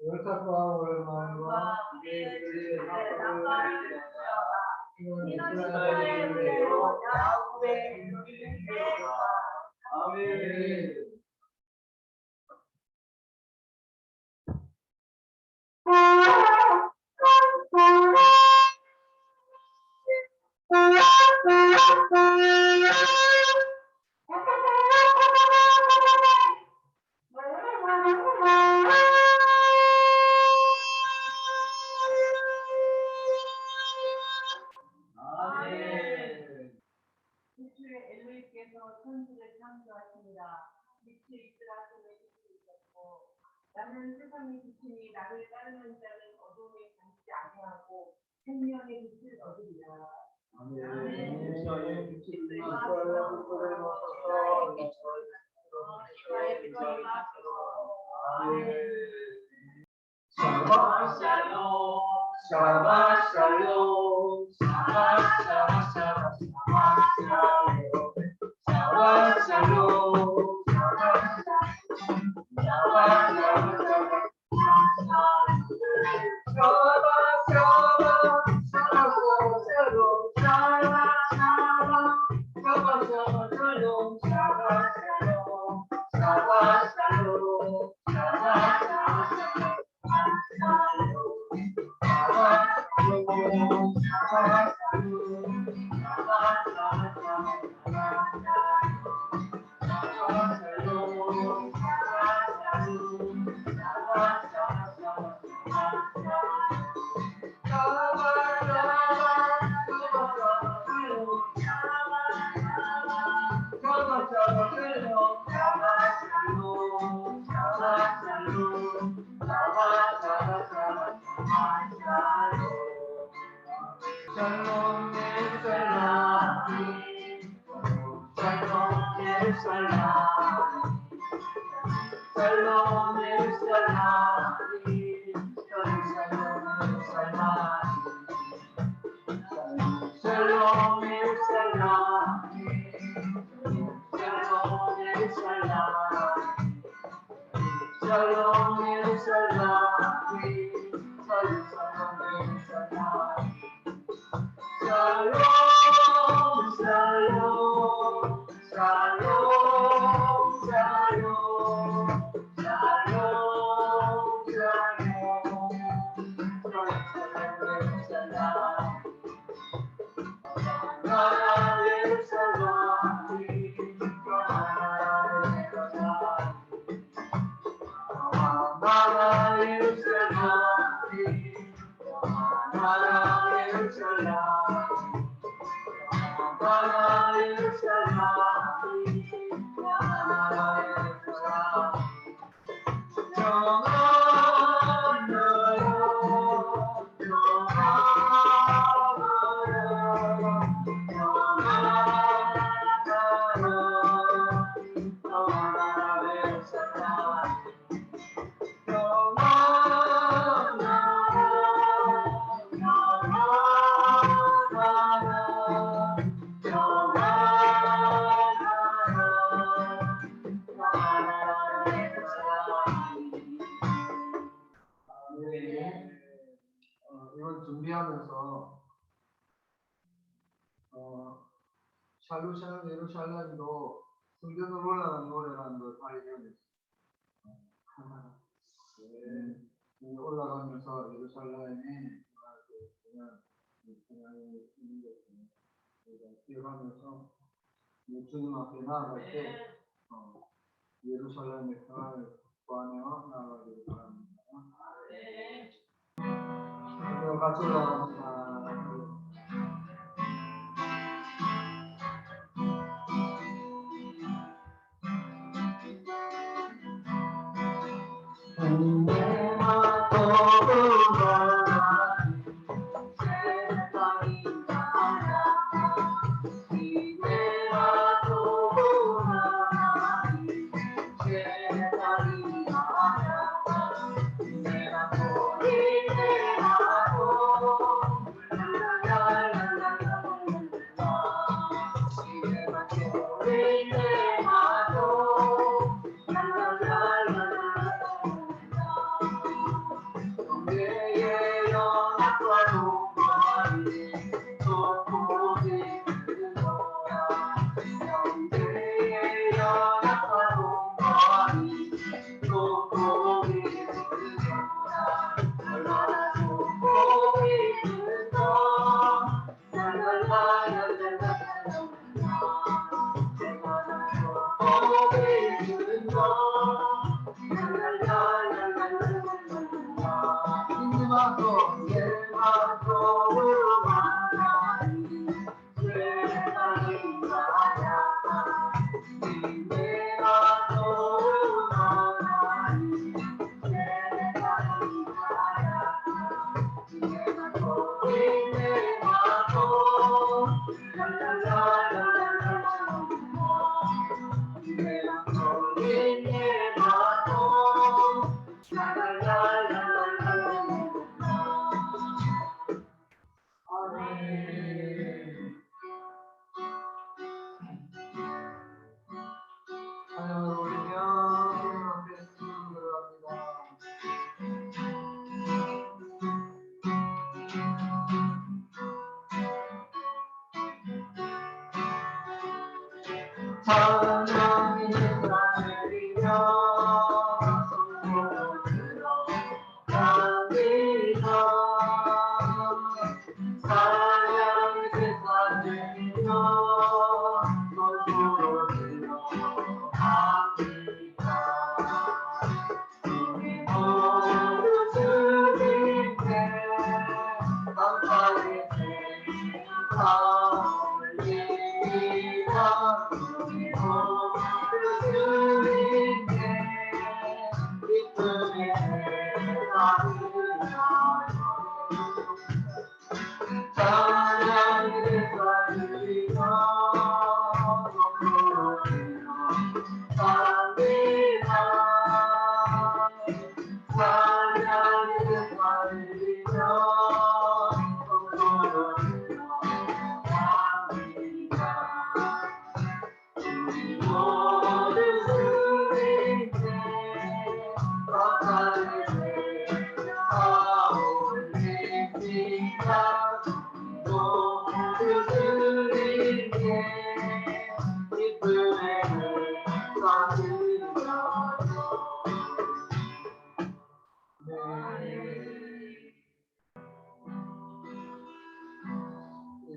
열사과 오랜만과 우리의 낙과를 주시옵소서. 이는 이스라엘의 은혜로 야곱의 이름이 되리로다. 아멘. 천지를 창조하십니다. 빛이 있으라 소문이 있었고 나는 세상의 빛이니 나를 따르는 자는 어둠에 잠시 아니하고 생명의 빛을 얻으리라. 아멘. 샤바 샬롬, 샤바 샬롬, 샤바 샤바 샤바 샤바 샬롬, 샤바 샬롬, 이걸 준비하면서 샬루샬 예루샬렘도 성전으로 올라가는 노래라는 걸 발견했어요. 올라가면서 예루살렘이 그냥 있는 것을 우리가 기억하면서 주님 앞에 나아갈 때 예루살렘의 평안을 구하며 나아가기를 바랍니다. 같이 올라갑니다.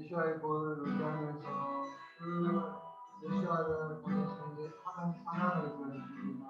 메시아의 구원을 의지하면서 그 메시아를 보내신 게 하나님을 보내십니다.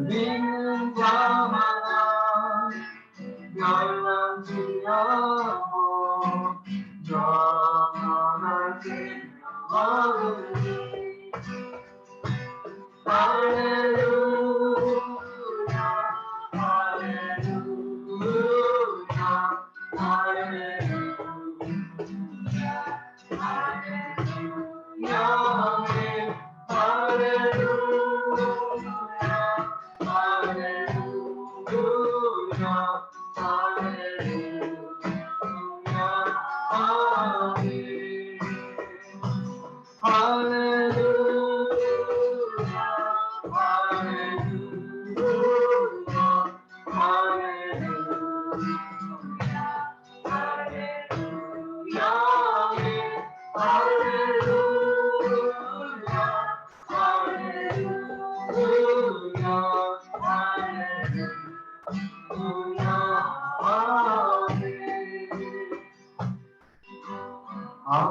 믿는 자마다 멸망치 않고 영원하게 얻으리. 할렐루야 할렐루야 할렐루야 할렐루야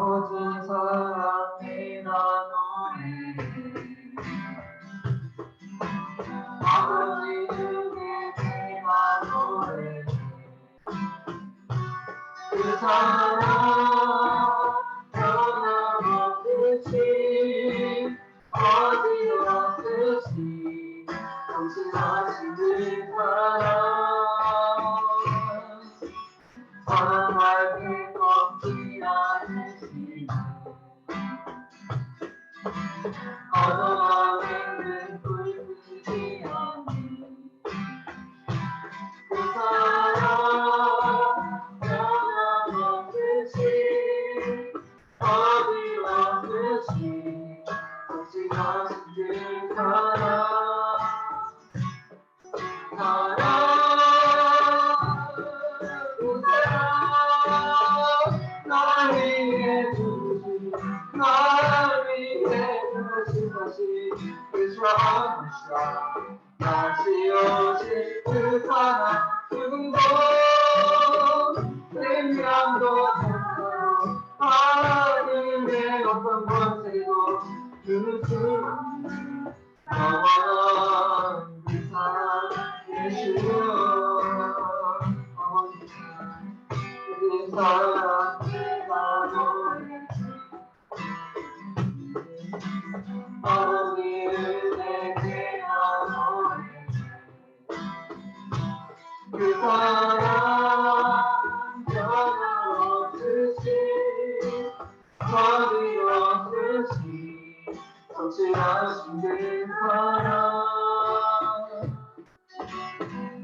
아버지 사랑해 나 노래해 아버지 은혜 나 노래해 그 사랑 변함없으시 어디없으시 당신하신 그 사랑 말게 꺾지 않으시 어둠에는 불붙이지 않는 그 사랑 변함없으시 어디없으시 당신하신 그 사랑 날 위해 주신 날 위해 주신 것이 예수와 다시 오실 그 사랑 죽음도 생명도 천사로 하늘의 어떤 권세도 주는 수 없는 영원한 그 사랑 예수 그 사랑 내가 노래 아버지 은혜에 나 노래 그 사랑 변함없으시 어디없으시 성실하신 그 사랑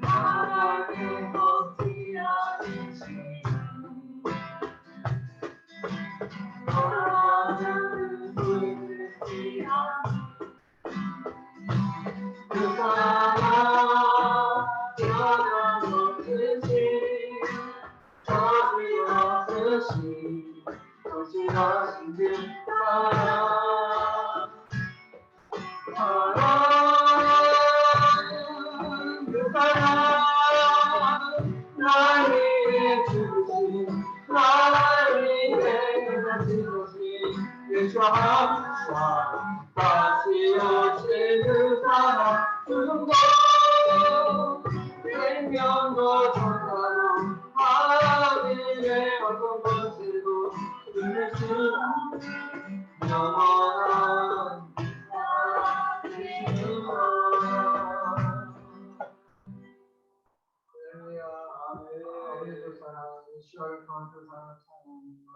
하나님의 걷지 않으시 돌아가는 불빛이 그 사랑 변함없으시 어디없으시 성실하신 그 사랑 그 사랑 날 위해 주신 날 위해 가진 것이 예수와 다시 오실 그 사랑 죽음도 생명도 천사도 하늘의 어떤 것에도 끊을 수 없는 영원한 아버지의 사랑, 예수와의 거룩한 사랑 찬양합니다.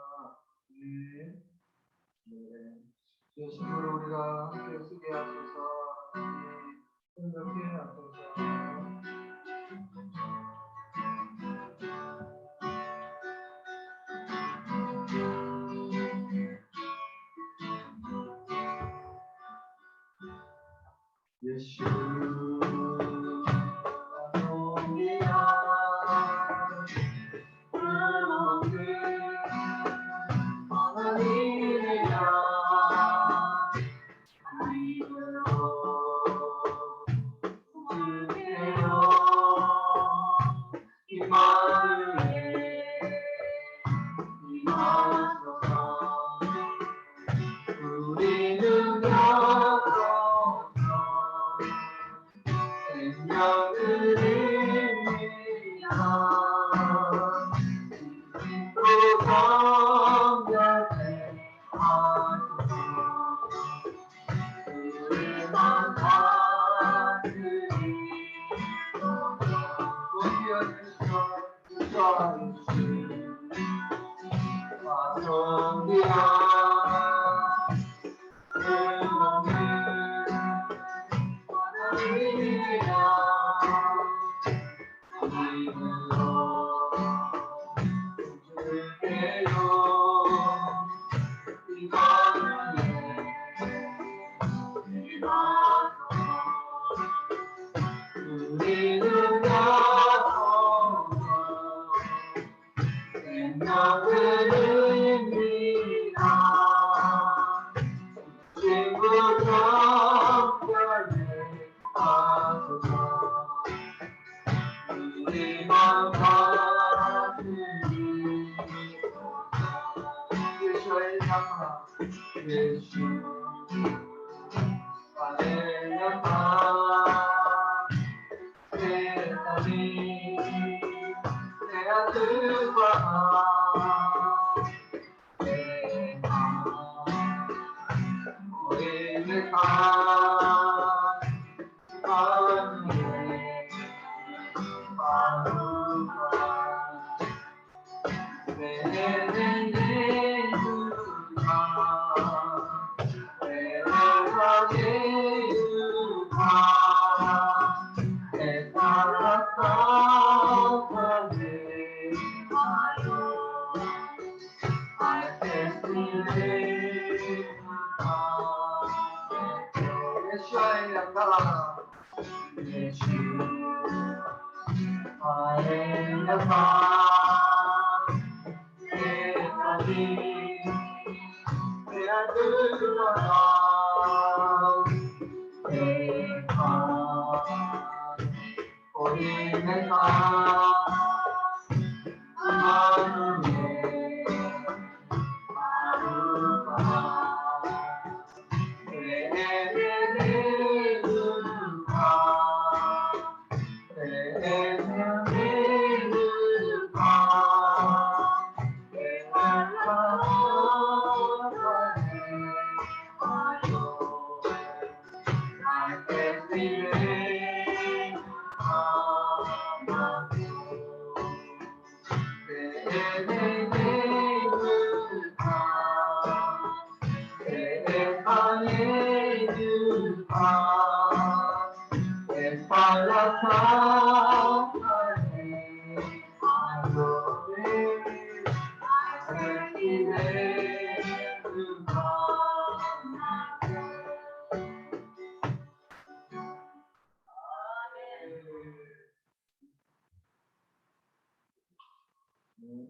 네, 신부를 우리가 함께 쓰게 하소서. 이렇게 하소서. 예수 우리는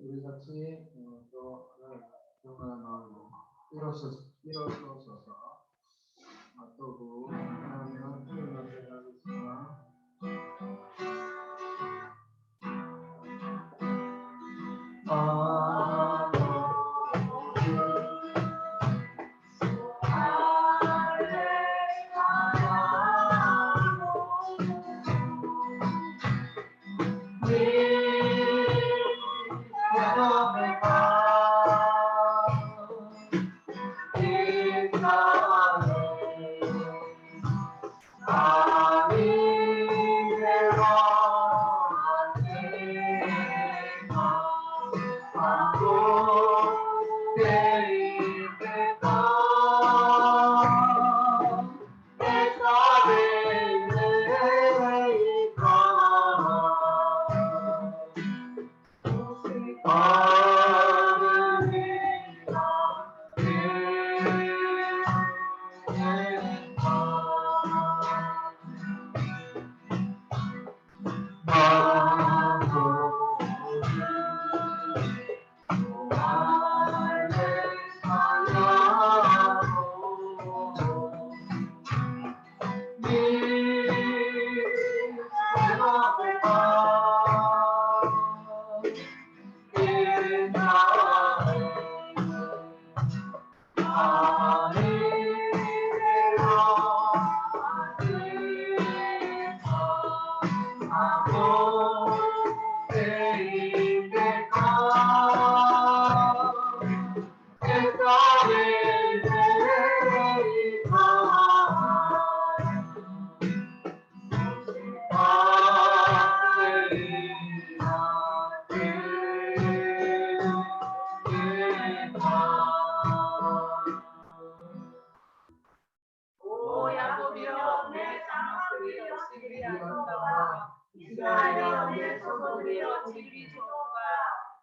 우리 같이 또 하나님을 일어서서 맞도록 하나님을 표현하도록 하겠습니다.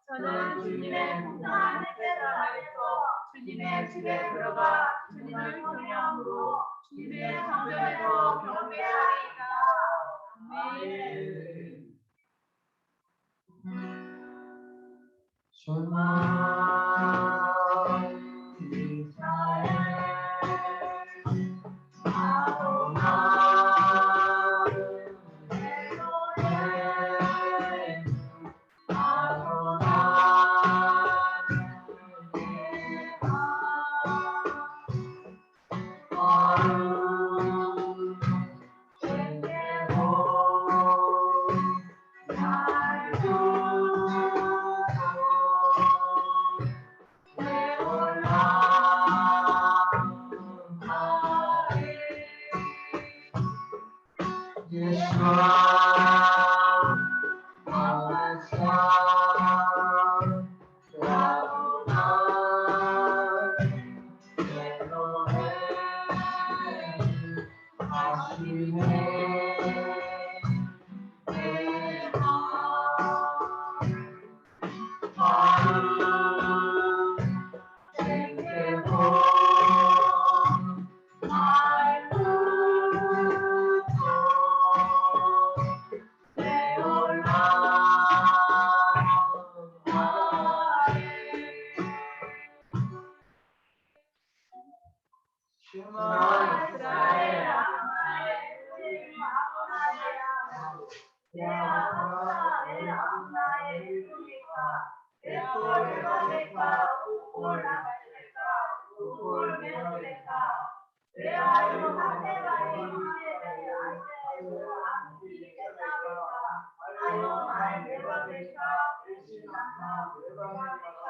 저는 주님의 풍성한 햇볕 아래서 주님의 집에 들어가 주님을 경외함으로 주님의 성전에서 경배하리이다. 아멘. 슈마 이스라엘 아브나의 하나님 아브나의 내 아브나 내 아브나의 이름이니까 내 꼴레가 우골 나갈래까 우골 메로레까 내 아이로 하세바의 이름에 아이로 안티게사베까 아이로 나의 메로레까 일신나사 메로레까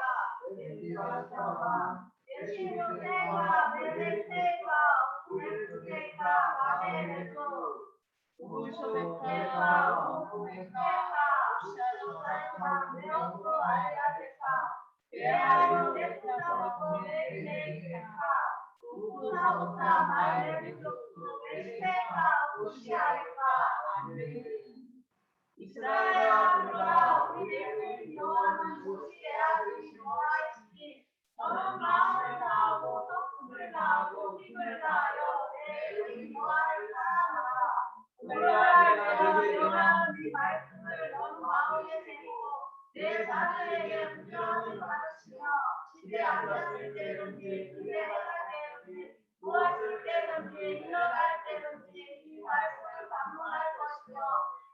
엘리사사와 예시료세가 메레세가 우레스세가 마데레소 우쇼베세가 우메세가 우샤로사가 메로소 알야데카 예아요 데스나고 메레세가 우쿠사오사 마레레소 메세가 우시아레카 이스라엘아 들어라 우리를 여호와는 우리의 아들 여호와이시니 너는 마음을 다하고 성품을 다하고 힘을 다하여 내 이름 여호와를 사랑하라. 너를 영원한 네 말씀을 너는 마음에 새기고 내 자녀에게 분명히 가르치며 집에 앉았을 때든지 그대 나갈 때든지 누웠을 때든지 일어날 때든지 이 말씀을 반복할 것이며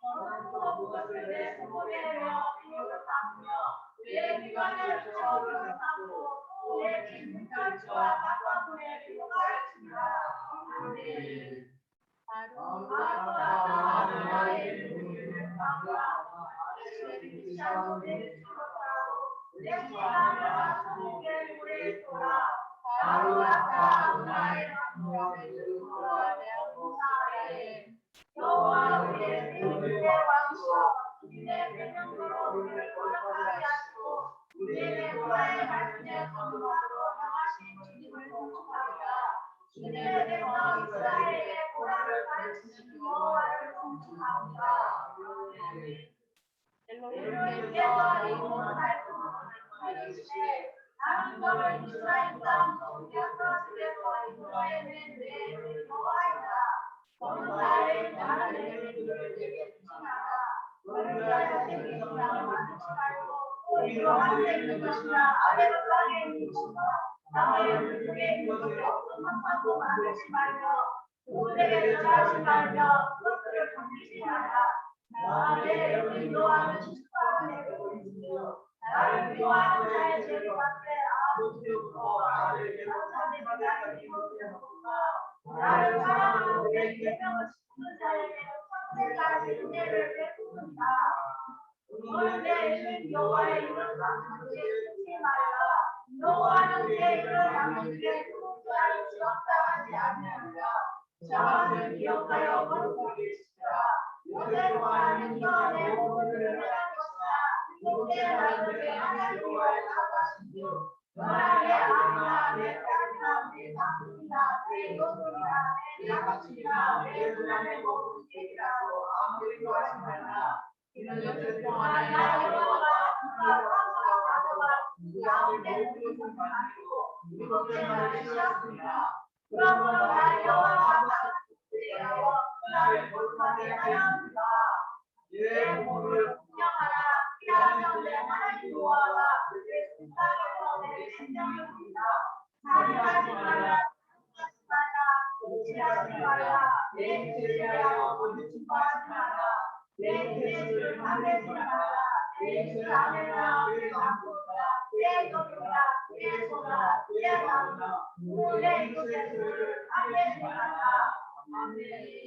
너는 또 무엇을 내 손에 내어 비유를 삼으며 내 미간을 저으로 삼고 내 빈털과 바과문에 비유를 가르치라. 아멘. 바로 나의 이름을 담아 예수의 피자로 내 주로하고 내 피자를 하수님께 물에 바로 나의 하나님의 내모사에 여호와 우리의 생명의 왕이시여 우리의 생명으로 우리를 거듭하게 하시고 우리의 내모라의 말씀에 거듭하도록 향하신 주님을 공축합니다. 주님의 백성 이스라엘의 보라를 가르치는 여호와를 공축합니다. 엘로힘께서 이 모든 활동을 가르치시되 나는 너를 이스라엘 땅 정결과 집에서 인도해낸 내 여호와이다. 너는 나의 하나님을 내게 주시나라. 너를 위하여 생긴 땅을 만들지 말고 위로 하늘에 있는 것이나 아래로 땅에 있는 것이나 땅의 물속에 있는 것을 어둠만하고 만들지 말며 그들에게 전하지 말며 그것들을 건드리지 말라. 나의 여호와 여호와는 축복하는 내게 보이시며 나를 미워하는 자의 죄를 받되 아무도 없고 나를 감사하는 자에게 못되었구나. 나를 사랑하고 내 계명을 지키는 자에게 천대까지 은혜를 베푸는다. 너는 내 이름 여호와의 이름을 강조하지 말라. 여호와는 내 이름을 강조하되 누군가를 지적당하지 아니하리라. 자와는 기억하여 거룩하게 지키라. 요새로 하는 너의 모든 일을 할 것이나 이곳에 나를 하나님 여호와를 사랑하시며 너나의 아내나 내 딸이나 내 남편이나 내 이웃이나 내 자식이나 내 누나의 모든 일이라도 아무리 좋아하지 말라. 이는 여태 동안에 나의 여호와가 가져가 그 가운데 모든 것을 만들고 이곳에 나를 지었습니다. 그러므로 나의 여호와가 하여 나를 거룩하게 하려 합니다. 내 몸을 공경하라. 이라면 내 하나님 여호와가 그의 땅에서 내 생명을 줍니다. 살인하지 말라. 도치하지 말라. 내 죄를 모두 증거하지 말라. 내 죄를 담내지 말라. 내 죄를 아내나 내 남편이나 내 여종이나 내 소나 내 나무나 내 이웃의 죄를 담내지 말라. 아멘.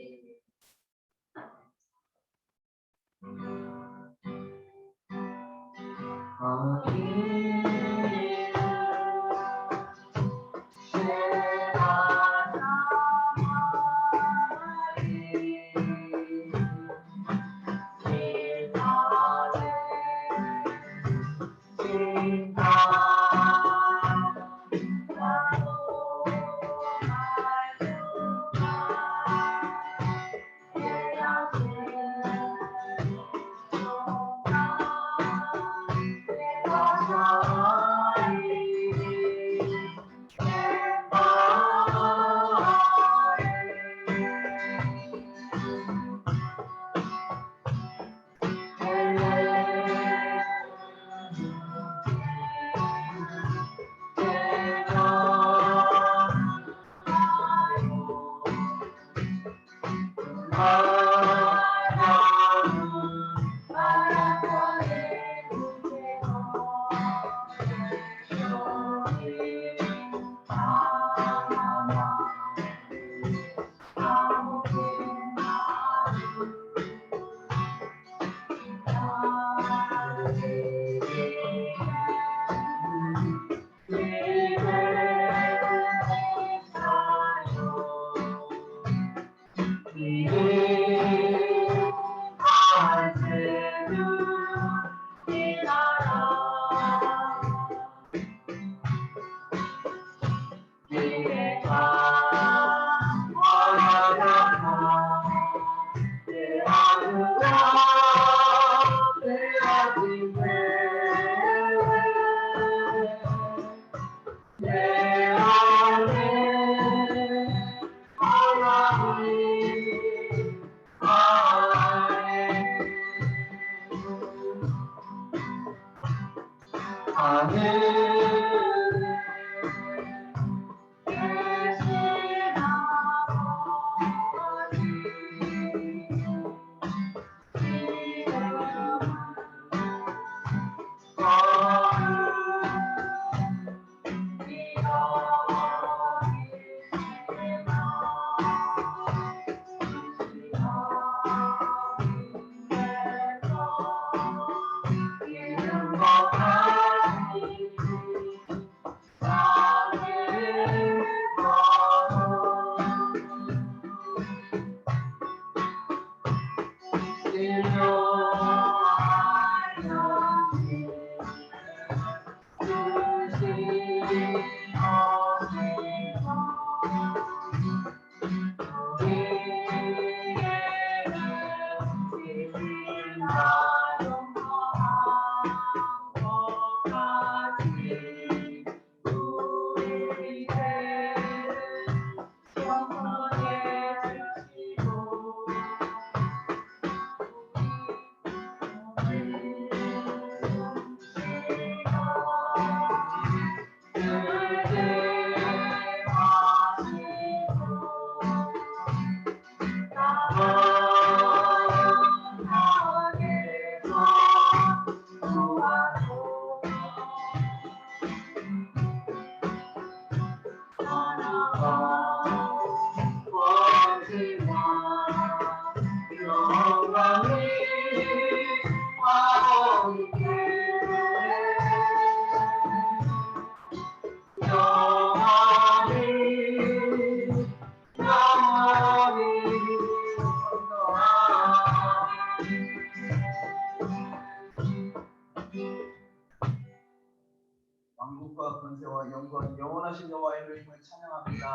왕국과 권세와 영광 영원하신 여호와 엘로힘을 찬양합니다.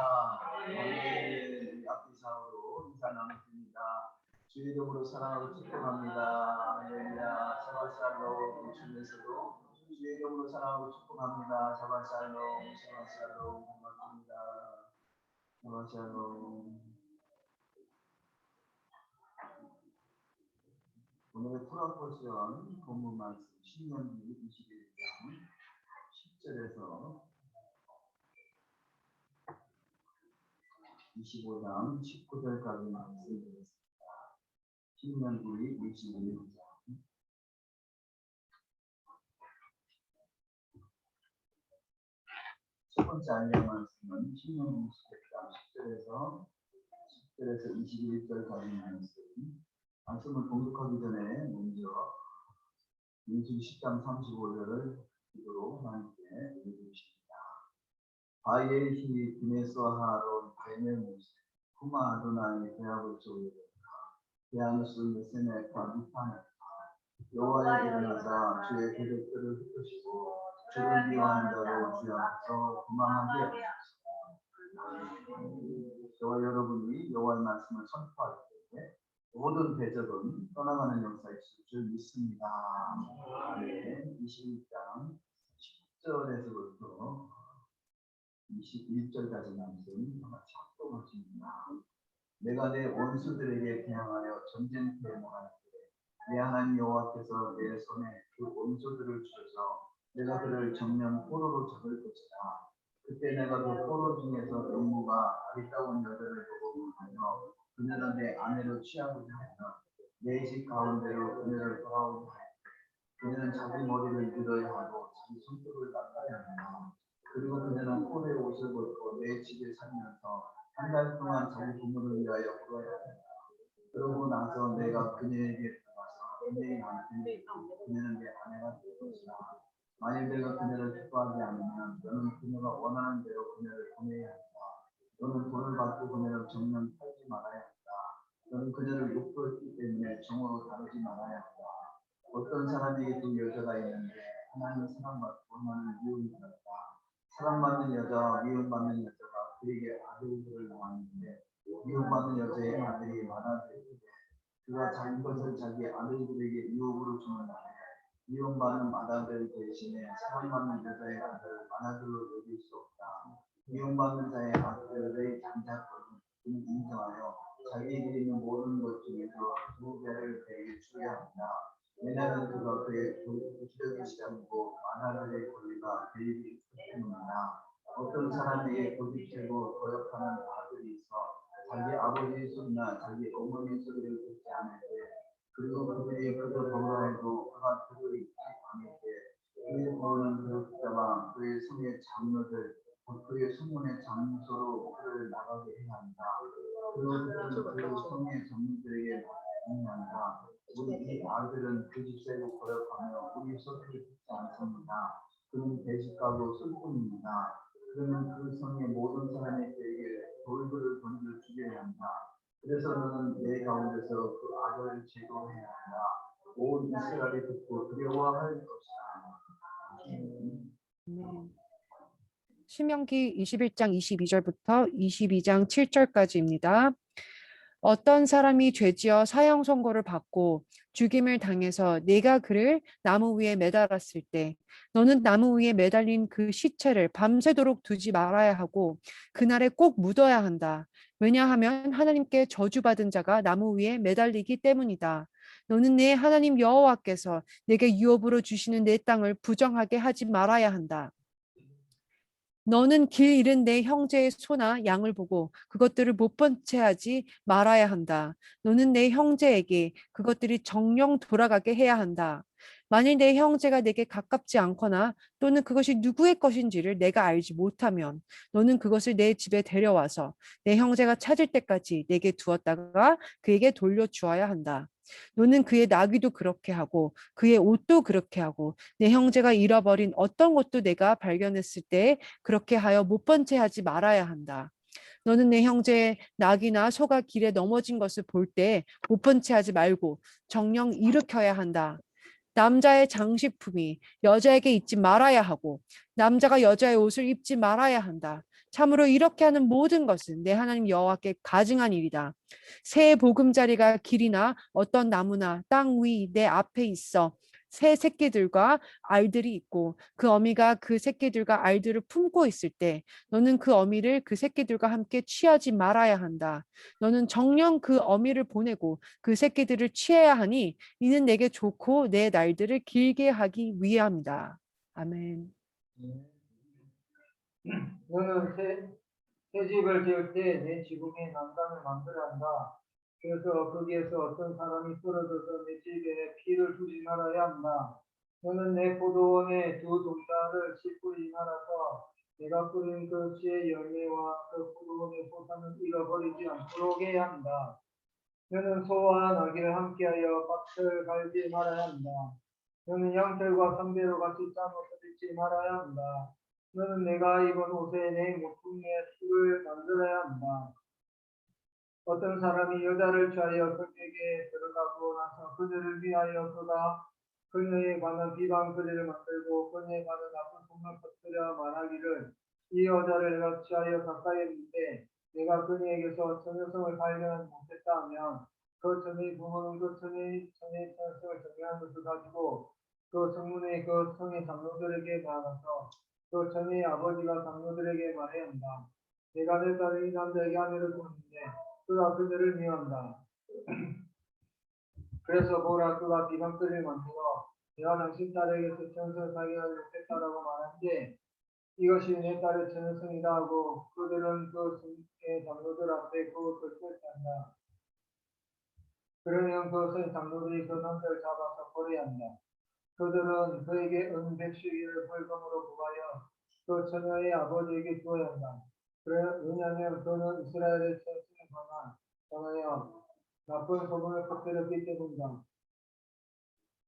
아멘. 앞뒤 좌우로 인사 나누십니다. 주의 이름으로 사랑하고 축복합니다. 할렐루야. 샤바샬롬. 주면서도 주의 이름으로 사랑하고 축복합니다. 샤바샬롬. 샤바샬롬. 반갑습니다. 샤바샬롬. 오늘의 토라 포션 본문 말씀 신명기 21장 10절에서 25장 19절까지 말씀드리겠습니다. 신명기 21장 첫 번째 알려 말씀은 신명기 21장 10절에서 21절까지 말씀을 공독하기 전에 먼저 민수기 10장 35절을 기도로 하나님께 읽어주십니다. 바예히 드네스와 하론 베네 모세 쿠마 아도나이 대학을 조이다 대하누스 메세네과 미파네파 여호와의 일어나사 주의 계획들을 흩으시고 주를 미워하는 자로 주 앞에서 도망하게 하소서. 저와 여러분이 여호와의 말씀을 선포할 때 모든 대적은 떠나가는 역사에 있을 줄 믿습니다. 네, 21장 10절에서부터 21절까지 말씀 같이 합독하십니다. 내가 내 원수들에게 대항하여 전쟁터에 나갈 때 내 하나님 여호와께서 내 손에 그 원수들을 주셔서 내가 그를 정령 포로로 잡을 것이다. 그때 내가 그 포로 중에서 영무가 아리따운 여자를 보고 하며 그녀는 내 아내로 취하고자 하여 내 집 가운데로 그녀를 돌아오게 하여 그녀는 자기 머리를 밀어야 하고 자기 손톱을 닦아야 한다. 그리고 그녀는 포로의 옷을 벗고 내 집에 살면서 한 달 동안 자기 부모를 위하여 울어야 한다. 그러고 나서 내가 그녀에게 들어가서 그녀의 남편이 그녀는 내 아내가 될 것이다. 만일 내가 그녀를 기뻐하지 않으면 너는 그녀가 원하는 대로 그녀를 보내야 한다. 너는 돈을 받고 그녀를 정령 팔지 말아야 한다. 너는 그녀를 욕보했기 때문에 정으로 다루지 말아야 한다. 어떤 사람에게 두 여자가 있는데 하나는 사랑받고 하나는 미움받았다. 사랑받는 여자와 미움받는 여자가 그에게 아들들을 낳았는데 미움받는 여자의 아들이 많아지는데 그가 자기 것을 자기 아들들에게 유혹으로 주는 날에 미움받는 마다들 대신에 사랑받는 여자의 아들을 마다들로 여길 수 없다. 미움받는 자의 아들의 장자권은 그는 인정하여 자기에게 있는 모든 것 중에서 2배를 그에게 주어야 한다. 왜냐하면 그가 그의 기력의 시간이고 마다들의 권리가 그에게 있기 때문이다. 어떤 사람에게 고집되고 거역하는 아들이 있어 자기 아버지의 소리나 자기 어머니의 소리를 듣지 않을 때 그리고 그들이 그를 보호하여도 그가 들을 잊지 않을 때 그의 부모는 그를 붙잡아 그의 성의 장로들 그의 수문의 장소로 그를 나가게 해야 한다. 그리고 그 성의 장로들에게 말한다. 우리 이 아들은 그 집세로 거역하며 우리 소리를 듣지 않습니다. 그는 대식가고 술꾼입니다. 그러면 그 성의 모든 사람에게 돌들을 던져 죽여야 한다. 그래서 너는 내 가운데서 그 아들을 제거해야 한다. 온 이스라엘이 듣고 두려워할 것이다. 신명기 21장 22절부터 22장 7절까지입니다. 어떤 사람이 죄지어 사형 선고를 받고 죽임을 당해서 네가 그를 나무 위에 매달았을 때 너는 나무 위에 매달린 그 시체를 밤새도록 두지 말아야 하고 그날에 꼭 묻어야 한다. 왜냐하면 하나님께 저주받은 자가 나무 위에 매달리기 때문이다. 너는 내 하나님 여호와께서 내게 유업으로 주시는 내 땅을 부정하게 하지 말아야 한다. 너는 길 잃은 내 형제의 소나 양을 보고 그것들을 못 본 채 하지 말아야 한다. 너는 내 형제에게 그것들이 정령 돌아가게 해야 한다. 만일 내 형제가 내게 가깝지 않거나 또는 그것이 누구의 것인지를 내가 알지 못하면 너는 그것을 내 집에 데려와서 내 형제가 찾을 때까지 내게 두었다가 그에게 돌려주어야 한다. 너는 그의 나귀도 그렇게 하고 그의 옷도 그렇게 하고 내 형제가 잃어버린 어떤 것도 내가 발견했을 때 그렇게 하여 못 본 채 하지 말아야 한다. 너는 내 형제의 낙이나 소가 길에 넘어진 것을 볼 때 못 본 채 하지 말고 정령 일으켜야 한다. 남자의 장식품이 여자에게 있지 말아야 하고 남자가 여자의 옷을 입지 말아야 한다. 참으로 이렇게 하는 모든 것은 내 하나님 여호와께 가증한 일이다. 새 보금자리가 길이나 어떤 나무나 땅 위 내 앞에 있어 새 새끼들과 알들이 있고 그 어미가 그 새끼들과 알들을 품고 있을 때 너는 그 어미를 그 새끼들과 함께 취하지 말아야 한다. 너는 정령 그 어미를 보내고 그 새끼들을 취해야 하니 이는 내게 좋고 내 날들을 길게 하기 위함이다. 아멘. 너는 새 집을 지을 때 내 지붕에 난간을 만들어야 한다. 그래서 거기에서 어떤 사람이 떨어져서 내 집에 피를 주지 말아야 한다. 너는 내 포도원에 두 동자를 씨 뿌리지 말아서 내가 뿌린 그 씨의 열매와 그 포도원의 포도는 잃어버리지 않도록 해야 한다. 너는 소와 나귀를 함께하여 밭을 갈지 말아야 한다. 너는 양털과 성배로 같이 짬을 뜯지 말아야 한다. 너는 내가 입은 옷에 내 모퉁이에 술을 만들어야 한다. 어떤 사람이 여자를 취하여 그에게 들어가고 나서 그녀를 위하여 그가 그녀에 관한 비방 글을 만들고 그녀에 관한 나쁜 소문을 퍼뜨려 말하기를 이 여자를 내가 취하여 가까이 했는데 내가 그녀에게서 처녀성을 발견하지 못했다 하면 그 처녀의 부모는 그 처녀의 처녀성을 정리한 것을 가지고 그 성문의 그 성의 장로들에게 말하서 그 처녀의 아버지가 장로들에게 말해야 한다. 내가 내 딸이 이 남자에게 아내를 줬는데 그가 그들을 미워한다. 그래서 보라 그가 비방글을 만들어 내가 당신 딸에게서 천성을 발견하지 못했다라고 말한데 이것이 내 딸의 천성이다 하고 그들은 그 성의 장로들 앞에 그것을 펼치한다. 그러면 그 성의 장로들이 그 남자를 잡아서 버려야 한다. 그들은 그에게 은 110일을 벌금으로 부과하여 그 처녀의 아버지에게 주어야 한다. 왜냐하면 그는 이스라엘의 천성에 관하여 나쁜 소문을 퍼뜨렸기 때문이다.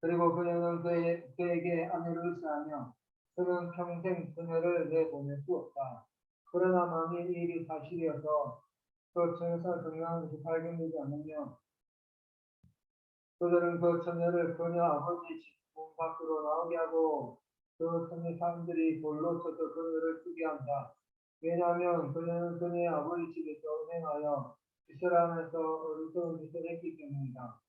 그리고 그녀는 그에게 아내를 의지하며 그는 평생 그녀를 내보낼 수 없다. 그러나 만일 이 일이 사실이어서 그 처녀가 정령한 것이 발견되지 않으면 그들은 그 처녀를 그녀 아버지 집 문 밖으로 나오게 하고 그 처녀 사람들이 돌로 쳐서 그녀를 죽게 한다. 왜냐하면 그녀는 그녀의 아버지 집에서 은행하여 이스라엘에서 어리석은 짓을 했기 때문이다.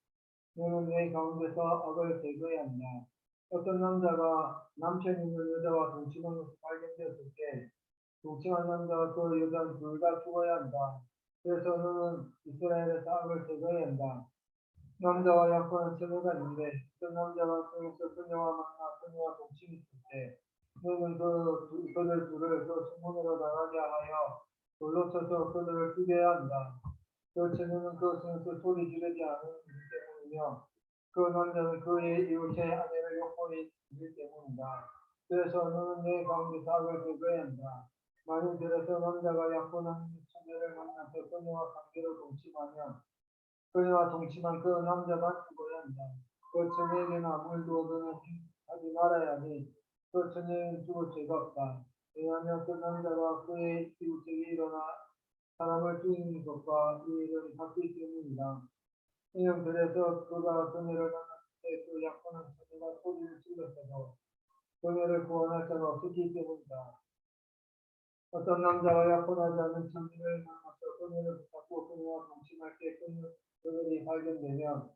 너는 내 가운데서 악을 제거해야 한다. 어떤 남자가 남편 있는 여자와 동침한 것이 발견되었을 때 동침한 남자와 그 여자는 둘 다 죽어야 한다. 그래서 너는 이스라엘에서 악을 제거해야 한다. 남자와 약혼한 처녀가 있는데 그 남자가 성에서 그녀와 만나 그녀와 동침했을 때 너는 그들 둘을 그 성문으로 나가게 하여 돌로 쳐서 그들을 죽여야 한다. 그 처녀는 그 성에서 소리 지르지 않은 때문이며 그 남자는 그의 이웃의 아내를 욕보이기 때문이다. 그래서 너는 내 가운데서 악을 제거해야 한다. 만일 들어서 남자가 약혼한 처녀를 만나서 그녀와 관계를 동침하면 그녀와 동침한 그 남자가 죽어야 한다. 그 처녀에게는 아무 일도 너는 하지 말아야 하니 그 처녀는 죽을 죄가 없다. 왜냐하면 그 남자가 그의 이웃에게 일어나 사람을 죽이는 것과 이 일은 같기 때문이다. 이는 그래서 그가 그녀를 만났을 때 그 약혼한 처녀가 소리를 질렀어도 그녀를 구원할 자가 없었기 때문이다. 어떤 남자가 약혼하지 않은 처녀를 만나서 그녀를 붙잡고 그녀와 동침할 때 그들이 발견되면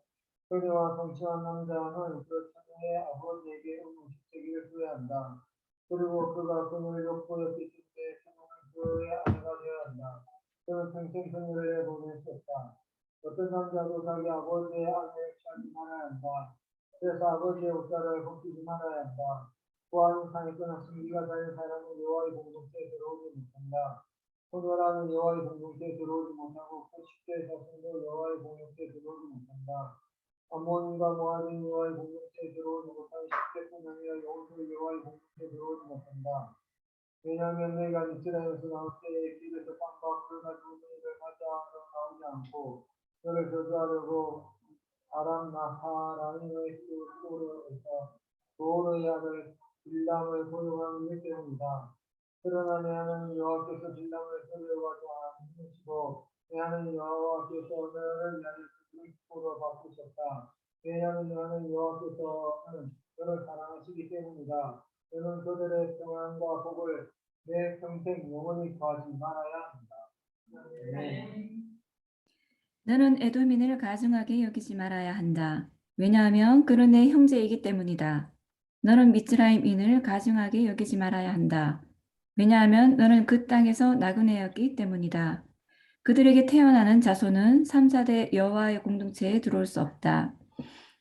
그녀와 동침한 남자는 그 처녀의 아버지에게 음식제기를 줘야 한다. 그리고 그가 그녀를 욕보였기 때문에 처녀는 그의 아내가 되어야 한다. 그는 평생 그녀를 내보낼 수 없다. 어떤 남자도 자기 아버지의 아내를 취하지 말아야 한다. 그래서 아버지의 옷자를 벗기지 말아야 한다. 보아는 상했거나 승리가 잘 사람은 여호와의 공동체에 들어오지 못한다. 소멸하는 여호와의 공동체에 들어오지 못하고 그 10대 자손도 여호와의 공동체에 들어오지 못한다. 아몬과 모압은 여호와의 공동체에 들어오지 못한 10대 명이여 여호수아 여호와의 공동체에 들어오지 못한다. 왜냐하면 너희가 이스라엘에서 나올 때에 길에서 빵과 꿀 가지고 너희를 맞이하러 나오지 않고 너를 저주하려고 아람 나하라임의 수로에서 도르의 아들 빌람을 고용한 일 때문이다. 그러나 내 하나님 여호와께서 빌람을 소리와도 안 하시고 내 하나님 여호와께서 너를 위하여 그리스도로 바꾸셨다. 왜냐하면 내 하나님 여호와께서는 너를 사랑하시기 때문이다. 너는 그들의 평안과 복을 내 평생 영원히 구하지 말아야 한다. 아멘. 너는 에도민을 가증하게 여기지 말아야 한다. 왜냐하면 그는 내 형제이기 때문이다. 너는 미스라임인을 가증하게 여기지 말아야 한다. 왜냐하면 너는 그 땅에서 나그네였기 때문이다. 그들에게 태어나는 자손은 3, 4대 여호와의 공동체에 들어올 수 없다.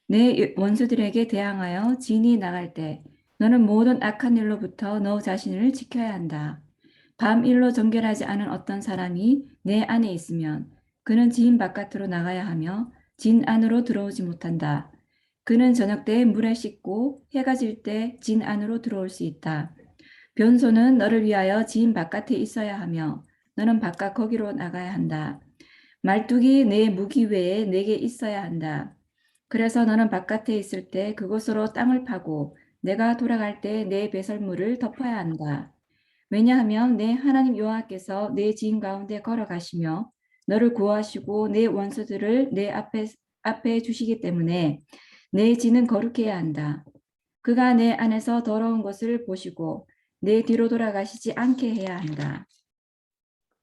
내 원수들에게 대항하여 진이 나갈 때 너는 모든 악한 일로부터 너 자신을 지켜야 한다. 밤 일로 정결하지 않은 어떤 사람이 내 안에 있으면 그는 진 바깥으로 나가야 하며 진 안으로 들어오지 못한다. 그는 저녁 때 물에 씻고 해가 질 때 진 안으로 들어올 수 있다. 변소는 너를 위하여 진 바깥에 있어야 하며 너는 바깥 거기로 나가야 한다. 말뚝이 내 무기 외에 내게 있어야 한다. 그래서 너는 바깥에 있을 때 그곳으로 땅을 파고 내가 돌아갈 때 내 배설물을 덮어야 한다. 왜냐하면 내 하나님 여호와께서 내 지인 가운데 걸어가시며 너를 구하시고 내 원수들을 내 앞에 주시기 때문에 내 지는 거룩해야 한다. 그가 내 안에서 더러운 것을 보시고 내 뒤로 돌아가시지 않게 해야 한다.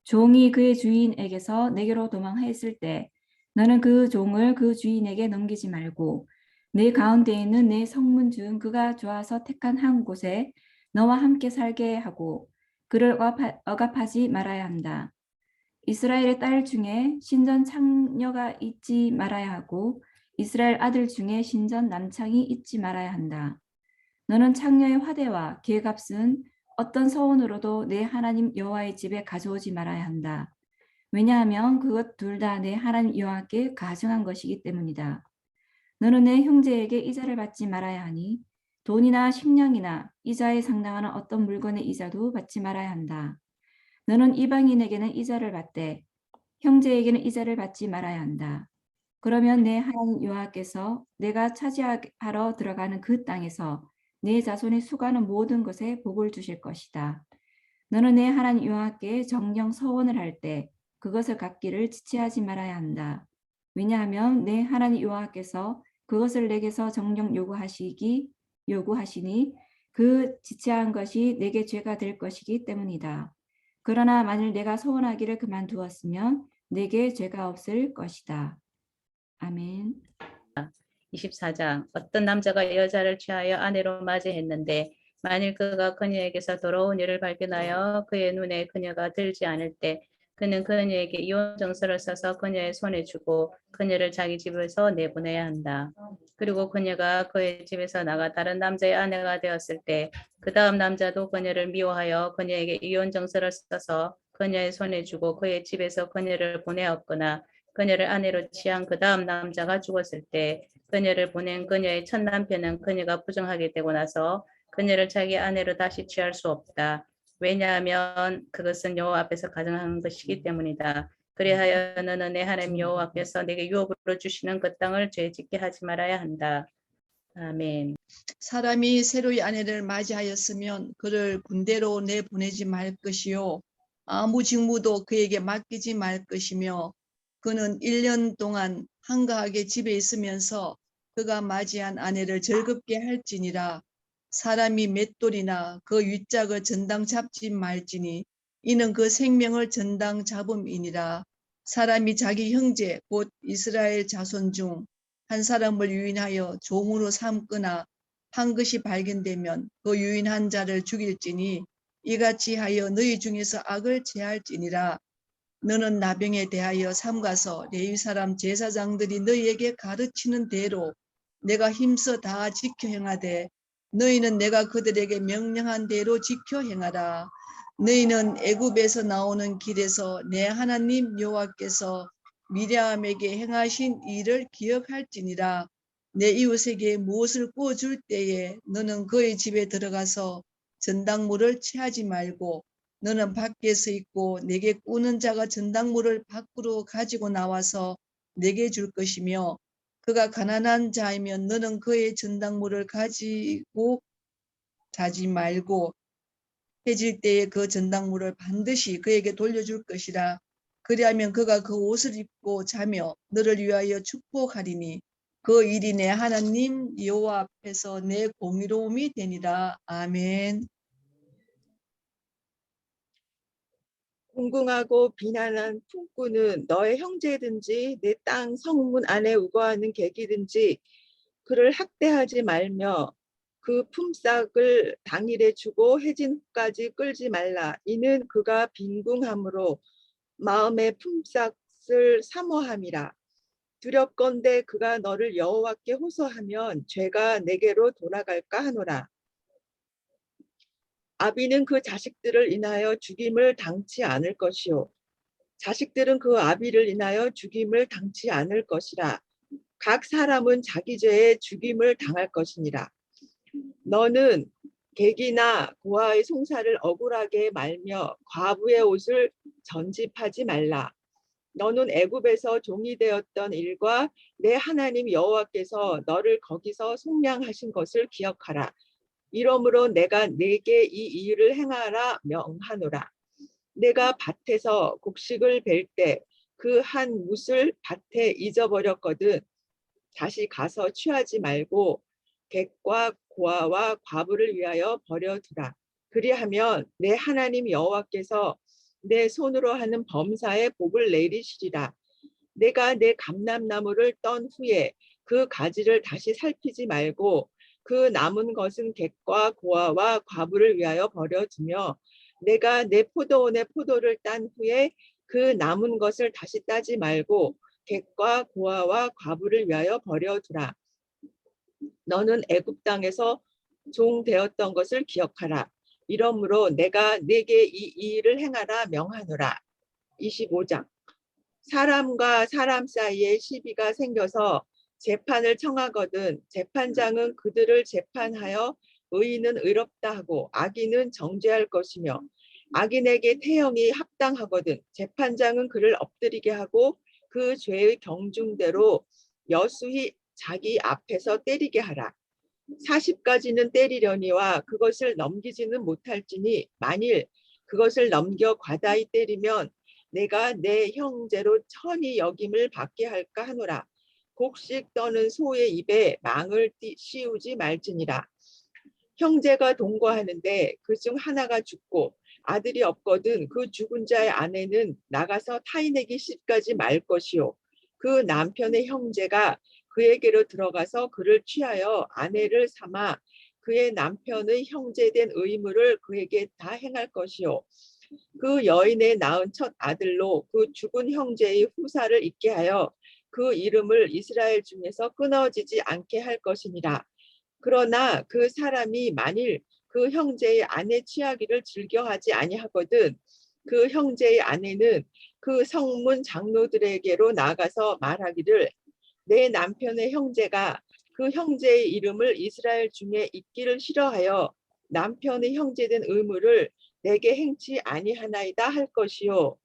종이 그의 주인에게서 내게로 도망했을 때 너는 그 종을 그 주인에게 넘기지 말고 내 가운데 있는 내 성문 중 그가 좋아서 택한 한 곳에 너와 함께 살게 하고 그를 억압하지 말아야 한다. 이스라엘의 딸 중에 신전 창녀가 있지 말아야 하고 이스라엘 아들 중에 신전 남창이 있지 말아야 한다. 너는 창녀의 화대와 궤값은 어떤 서원으로도 내 하나님 여호와의 집에 가져오지 말아야 한다. 왜냐하면 그것 둘 다 내 하나님 여호와께 가증한 것이기 때문이다. 너는 내 형제에게 이자를 받지 말아야 하니 돈이나 식량이나 이자에 상당하는 어떤 물건의 이자도 받지 말아야 한다. 너는 이방인에게는 이자를 받되 형제에게는 이자를 받지 말아야 한다. 그러면 내 하나님 여호와께서 내가 차지하러 들어가는 그 땅에서 내 자손이 수고하는 모든 것에 복을 주실 것이다. 너는 내 하나님 여호와께 정령 서원을 할 때 그것을 갚기를 지체하지 말아야 한다. 왜냐하면 내 하나님 여호와께서 그것을 내게서 정령 요구하시니 그 지체한 것이 내게 죄가 될 것이기 때문이다. 그러나 만일 내가 서원하기를 그만두었으면 내게 죄가 없을 것이다. 아멘. 24장 어떤 남자가 여자를 취하여 아내로 맞이했는데 만일 그가 그녀에게서 더러운 일을 발견하여 그의 눈에 그녀가 들지 않을 때 그는 그녀에게 이혼 정서를 써서 그녀의 손에 주고 그녀를 자기 집에서 내보내야 한다. 그리고 그녀가 그의 집에서 나가 다른 남자의 아내가 되었을 때 그 다음 남자도 그녀를 미워하여 그녀에게 이혼 정서를 써서 그녀의 손에 주고 그의 집에서 그녀를 보내었거나 그녀를 아내로 취한 그 다음 남자가 죽었을 때 그녀를 보낸 그녀의 첫 남편은 그녀가 부정하게 되고 나서 그녀를 자기 아내로 다시 취할 수 없다. 왜냐하면 그것은 여호와 앞에서 가증한 것이기 때문이다. 그리하여 너는 내 하나님 여호와께서 내게 유업으로 주시는 그 땅을 죄짓게 하지 말아야 한다. 아멘. 사람이 새로이 아내를 맞이하였으면 그를 군대로 내보내지 말 것이요 아무 직무도 그에게 맡기지 말 것이며 그는 1년 동안 한가하게 집에 있으면서 그가 맞이한 아내를 즐겁게 할지니라. 사람이 맷돌이나 그 윗짝을 전당 잡지 말지니 이는 그 생명을 전당 잡음이니라. 사람이 자기 형제 곧 이스라엘 자손 중 한 사람을 유인하여 종으로 삼거나 한 것이 발견되면 그 유인한 자를 죽일지니 이같이 하여 너희 중에서 악을 제할지니라. 너는 나병에 대하여 삼가서 레위 사람 제사장들이 너희에게 가르치는 대로 내가 힘써 다 지켜 행하되 너희는 내가 그들에게 명령한 대로 지켜 행하라. 너희는 애굽에서 나오는 길에서 내 하나님 여호와께서 미리암에게 행하신 일을 기억할지니라. 내 이웃에게 무엇을 구워줄 때에 너는 그의 집에 들어가서 전당물을 취하지 말고 너는 밖에 서 있고 내게 꾸는 자가 전당물을 밖으로 가지고 나와서 내게 줄 것이며 그가 가난한 자이면 너는 그의 전당물을 가지고 자지 말고 해질 때에 그 전당물을 반드시 그에게 돌려줄 것이라. 그리하면 그가 그 옷을 입고 자며 너를 위하여 축복하리니 그 일이 내 하나님 여호와 앞에서 내 공의로움이 되니라. 아멘. 공궁하고 비난한 품꾼은 너의 형제든지 내 땅 성문 안에 우거하는 객이든지 그를 학대하지 말며 그 품삯을 당일에 주고 해진 후까지 끌지 말라. 이는 그가 빈궁함으로 마음의 품삯을 사모함이라. 두렵건대 그가 너를 여호와께 호소하면 죄가 내게로 돌아갈까 하노라. 아비는 그 자식들을 인하여 죽임을 당치 않을 것이요 자식들은 그 아비를 인하여 죽임을 당치 않을 것이라. 각 사람은 자기 죄에 죽임을 당할 것이니라. 너는 객이나 고아의 송사를 억울하게 말며 과부의 옷을 전집하지 말라. 너는 애굽에서 종이 되었던 일과 내 하나님 여호와께서 너를 거기서 속량하신 것을 기억하라. 이러므로 내가 네게 이 일을 행하라 명하노라. 내가 밭에서 곡식을 벨 때 그 한 뭇을 밭에 잊어버렸거든. 다시 가서 취하지 말고 객과 고아와 과부를 위하여 버려두라. 그리하면 내 하나님 여호와께서 내 손으로 하는 범사에 복을 내리시리라. 내가 내 감람나무를 떤 후에 그 가지를 다시 살피지 말고 그 남은 것은 객과 고아와 과부를 위하여 버려두며 내가 내 포도원의 포도를 딴 후에 그 남은 것을 다시 따지 말고 객과 고아와 과부를 위하여 버려두라. 너는 애굽 땅에서 종 되었던 것을 기억하라. 이러므로 내가 네게 이 일을 행하라 명하노라. 25장. 사람과 사람 사이에 시비가 생겨서 재판을 청하거든 재판장은 그들을 재판하여 의인은 의롭다 하고 악인은 정죄할 것이며 악인에게 태형이 합당하거든 재판장은 그를 엎드리게 하고 그 죄의 경중대로 여수히 자기 앞에서 때리게 하라. 40까지는 때리려니와 그것을 넘기지는 못할지니 만일 그것을 넘겨 과다히 때리면 내가 내 형제로 천히 여김을 받게 할까 하노라. 곡식 떠는 소의 입에 망을 씌우지 말지니라. 형제가 동거하는데 그 중 하나가 죽고 아들이 없거든 그 죽은 자의 아내는 나가서 타인에게 시집가지 말 것이요 그 남편의 형제가 그에게로 들어가서 그를 취하여 아내를 삼아 그의 남편의 형제된 의무를 그에게 다 행할 것이요 그 여인의 낳은 첫 아들로 그 죽은 형제의 후사를 있게 하여 그 이름을 이스라엘 중에서 끊어지지 않게 할 것이니라. 그러나 그 사람이 만일 그 형제의 아내 취하기를 즐겨하지 아니하거든 그 형제의 아내는 그 성문 장로들에게로 나가서 말하기를 내 남편의 형제가 그 형제의 이름을 이스라엘 중에 있기를 싫어하여 남편의 형제된 의무를 내게 행치 아니하나이다 할 것이요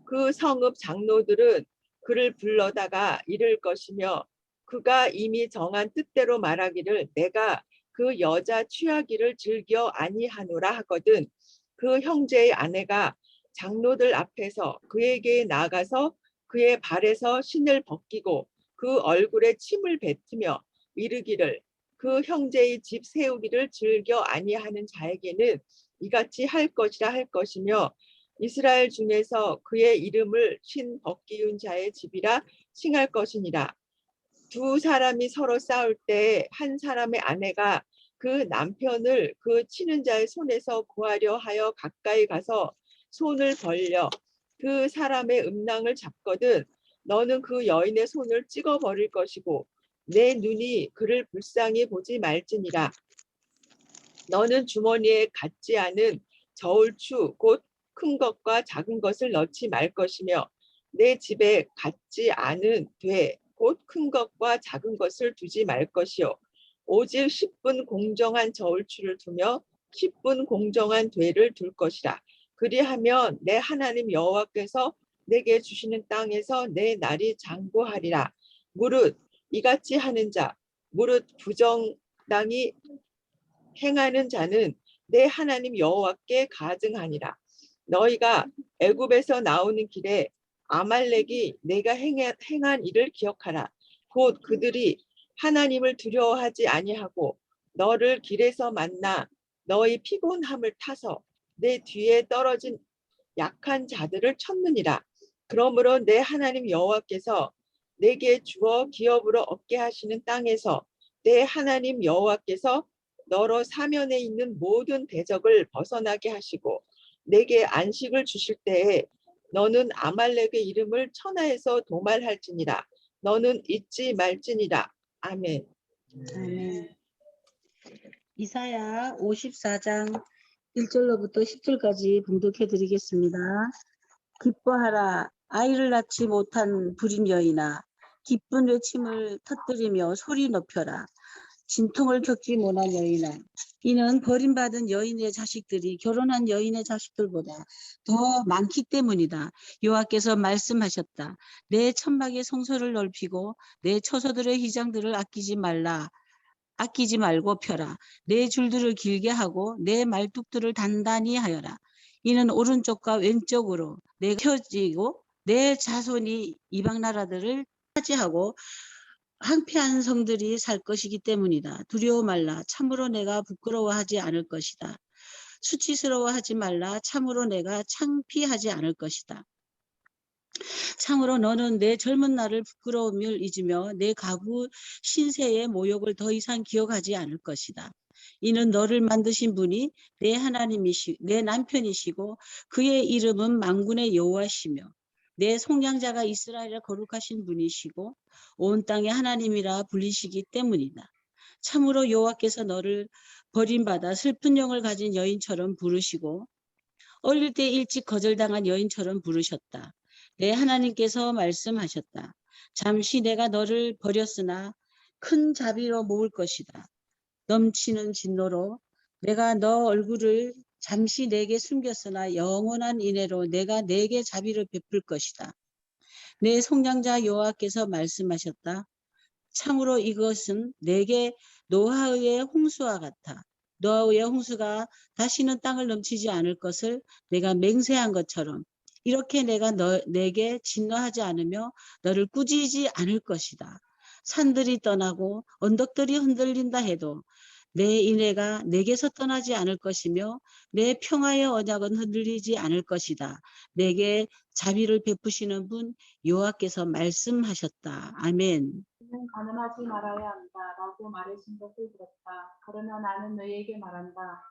그 성읍 장로들은 그를 불러다가 이를 것이며 그가 이미 정한 뜻대로 말하기를 내가 그 여자 취하기를 즐겨 아니하노라 하거든 그 형제의 아내가 장로들 앞에서 그에게 나가서 그의 발에서 신을 벗기고 그 얼굴에 침을 뱉으며 이르기를 그 형제의 집 세우기를 즐겨 아니하는 자에게는 이같이 할 것이라 할 것이며 이스라엘 중에서 그의 이름을 신 벗기운 자의 집이라 칭할 것이니라. 두 사람이 서로 싸울 때 한 사람의 아내가 그 남편을 그 치는 자의 손에서 구하려 하여 가까이 가서 손을 벌려 그 사람의 음낭을 잡거든 너는 그 여인의 손을 찍어버릴 것이고 내 눈이 그를 불쌍히 보지 말지니라. 너는 주머니에 갖지 않은 저울추 곧 큰 것과 작은 것을 넣지 말 것이며 내 집에 갖지 않은 돼 곧 큰 것과 작은 것을 두지 말 것이요 오직 10분 공정한 저울추를 두며 10분 공정한 되를 둘 것이라. 그리하면 내 하나님 여호와께서 내게 주시는 땅에서 내 날이 장구하리라. 무릇 이같이 하는 자, 무릇 부정당히 행하는 자는 내 하나님 여호와께 가증하니라. 너희가 애굽에서 나오는 길에 아말렉이 내가 행한 일을 기억하라. 곧 그들이 하나님을 두려워하지 아니하고 너를 길에서 만나 너희 피곤함을 타서 내 뒤에 떨어진 약한 자들을 쳤느니라. 그러므로 내 하나님 여호와께서 내게 주어 기업으로 얻게 하시는 땅에서 내 하나님 여호와께서 너로 사면에 있는 모든 대적을 벗어나게 하시고 내게 안식을 주실 때에 너는 아말렉의 이름을 천하에서 도말할지니라. 너는 잊지 말지니라. 아멘. 아멘. 이사야 54장 1절로부터 10절까지 봉독해 드리겠습니다. 기뻐하라 아이를 낳지 못한 불임 여인아 기쁜 외침을 터뜨리며 소리 높여라. 진통을 겪지 못한 여인아 이는 버림받은 여인의 자식들이 결혼한 여인의 자식들보다 더 많기 때문이다. 여호와께서 말씀하셨다. 내 천막의 성소를 넓히고 내 처소들의 휘장들을 아끼지 말고 펴라. 내 줄들을 길게 하고 내 말뚝들을 단단히 하여라. 이는 오른쪽과 왼쪽으로 내가 펴지고 내 자손이 이방 나라들을 차지하고 황폐한 성들이 살 것이기 때문이다. 두려워 말라. 참으로 내가 부끄러워하지 않을 것이다. 수치스러워하지 말라. 참으로 내가 창피하지 않을 것이다. 참으로 너는 내 젊은 날을 부끄러움을 잊으며 내 과부 신세의 모욕을 더 이상 기억하지 않을 것이다. 이는 너를 만드신 분이 내 남편이시고 그의 이름은 만군의 여호와시며 내 속량자가 이스라엘을 거룩하신 분이시고 온 땅의 하나님이라 불리시기 때문이다. 참으로 여호와께서 너를 버림받아 슬픈 영을 가진 여인처럼 부르시고 어릴 때 일찍 거절당한 여인처럼 부르셨다. 내 하나님께서 말씀하셨다. 잠시 내가 너를 버렸으나 큰 자비로 모을 것이다. 넘치는 진노로 내가 너 얼굴을 잠시 내게 숨겼으나 영원한 인애로 내가 내게 자비를 베풀 것이다. 내 속량자 여호와께서 말씀하셨다. 참으로 이것은 내게 노아의 홍수와 같아. 노아의 홍수가 다시는 땅을 넘치지 않을 것을 내가 맹세한 것처럼 이렇게 내가 내게 진노하지 않으며 너를 꾸짖지 않을 것이다. 산들이 떠나고 언덕들이 흔들린다 해도 내 인애가 내게서 떠나지 않을 것이며 내 평화의 언약은 흔들리지 않을 것이다. 내게 자비를 베푸시는 분 여호와께서 말씀하셨다. 아멘. 너는 가늠하지 말아야 한다라고 말하신 것을 들었다. 그러나 나는 너희에게 말한다.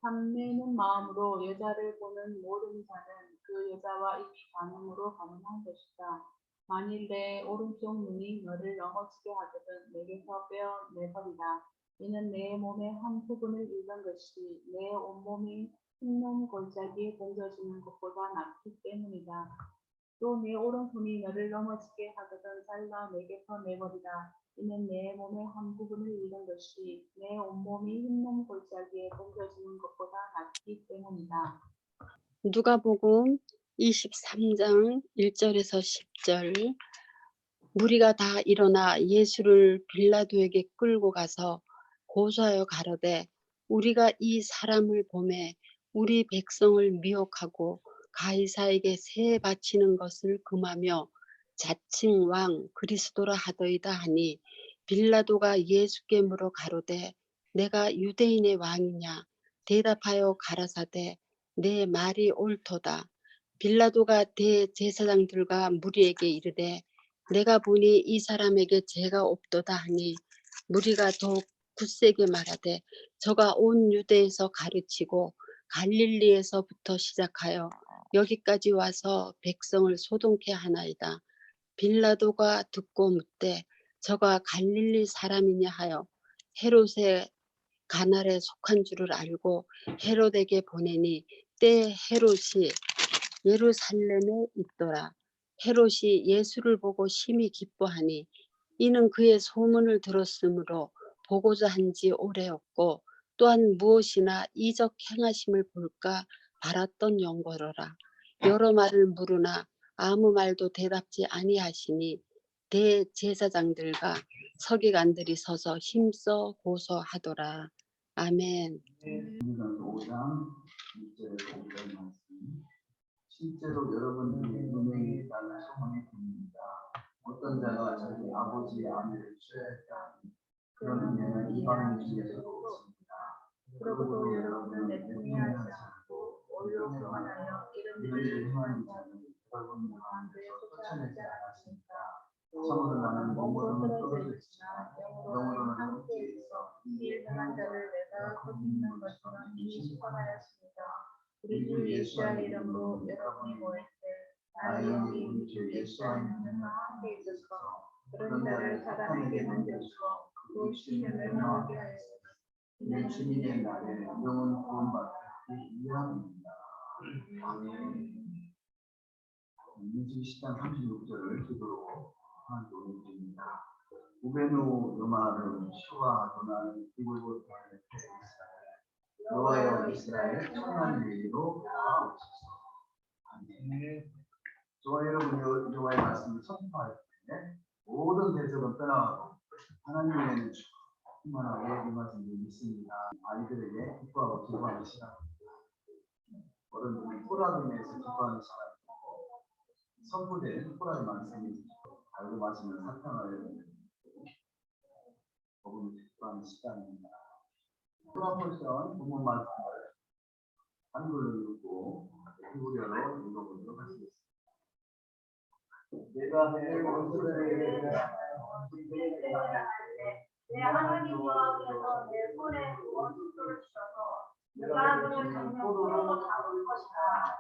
탐내는 마음으로 여자를 보는 모든 자는 그 여자와 이미 간음으로 가늠한 것이다. 만일 내 오른쪽 눈이 너를 넘어지게 하거든 내게서 빼어내버리라. 이는 내 몸의 한 부분을 잃는 것이 내 온몸이 흰눈 골짜기에 던져지는 것보다 낫기 때문이다. 또 내 오른손이 너를 넘어지게 하거든 잘라 내게서 내버리라. 이는 내 몸의 한 부분을 잃는 것이 내 온몸이 흰눈 골짜기에 던져지는 것보다 낫기 때문이다. 누가복음 23장 1절에서 10절 무리가 다 일어나 예수를 빌라도에게 끌고 가서 고소하여 가로되 우리가 이 사람을 보매 우리 백성을 미혹하고 가이사에게 세 바치는 것을 금하며 자칭 왕 그리스도라 하더이다 하니 빌라도가 예수께 물어 가로되 내가 유대인의 왕이냐 대답하여 가라사대 내 말이 옳도다. 빌라도가 대제사장들과 무리에게 이르되 내가 보니 이 사람에게 죄가 없도다 하니 무리가 더욱 굳세게 말하되 저가 온 유대에서 가르치고 갈릴리에서부터 시작하여 여기까지 와서 백성을 소동케 하나이다. 빌라도가 듣고 묻되 저가 갈릴리 사람이냐 하여 헤롯의 가날에 속한 줄을 알고 헤롯에게 보내니 때 헤롯이 예루살렘에 있더라. 헤롯이 예수를 보고 심히 기뻐하니 이는 그의 소문을 들었으므로 보고자 한 지 오래였고 또한 무엇이나 이적 행하심을 볼까 바랐던 영광로라. 여러 말을 물으나 아무 말도 대답지 아니하시니 대제사장들과 서기관들이 서서 힘써 고소하더라. 아멘.箴15장 1절에서 5절 말씀. 실제로 여러분들이 은행에 있다는 소문이 듭니다. 어떤 자가 자기 아버지의 아내를 취하였다. 그런 은혜는 이방인 중에서도 없습니다. 그러고도 여러분은 내통하지 않고 오히려 교만하여 이런 행하는 자는 여러분 가운데서 쫓아내지 않았습니까? 참으로 나는 몸으로는 떨어져 있지만 영으로는 함께 있어 이 행한 자를 내가 거듭는 것처럼 이미 심판하였습니다. 우리 주 예수의 이름으로 여러분이 모일 때 나의 영이 우리 주 예수 안에서 함께 있어서 그런 자를 사단에게 던져주어 그 주님을 멸망하게 하였으니 이는 주님의 날에 영은 구원받기 위함입니다. 아멘. 민수기 10장 36절을 기도로 하나님 올려드립니다. 우베누 요마는 슈와 도나는 이불보 도나는 이스라엘 여호와여 이스라엘 천만 예의로 나아오소서. 아멘. 저와 여러분 여호와의 말씀을 선포할 때 모든 대적은 떠나가고 하나님의 충만하게 임하신 줄 믿습니다. 아이들에게 기뻐하고 기뻐하는 시간입니다. 어른들은 토라로 인해서 기뻐하는 시간이고 선포된 토라의 말씀이 알고 마시면 사탕을 먹으면 기뻐하는 시간입니다. 토라 포션 본문 말씀을 한글로 읽고 히브리어로 읽어보도록 하겠습니다. 내가 내 원수들에게 내 하나님 여호와께서 내 손에 원수들을 주셔서 내가 그를 강력으로 다룰 것이다.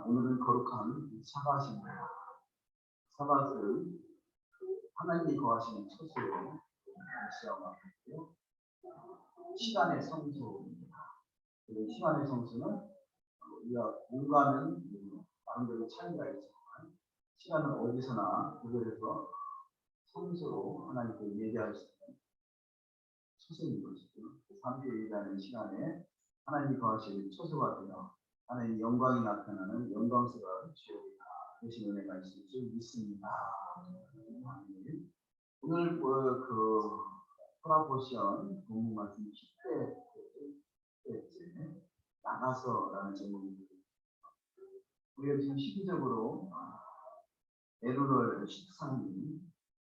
오늘은 거룩한 사바십니다. 사바는 하나님이 거하시는 처소로 시험하고 있고요. 시간의 성소입니다. 시간의 성소는 우리가 공간은 나름대로 차이가 있지만 시간은 어디서나 구별해서 성소로 하나님께 예배할 수 있는 처소인 것이죠. 3주일이라는 시간에 하나님이 거하시는 처소가 되어 하나님의 영광이 나타나는 영광스러운 주역이 되신 은혜가 있을 줄 믿습니다. 오늘 그 토라포션 본문 말씀 10대째 나가서라는 제목입니다. 우리가 지금 시기적으로 에루럴 13일,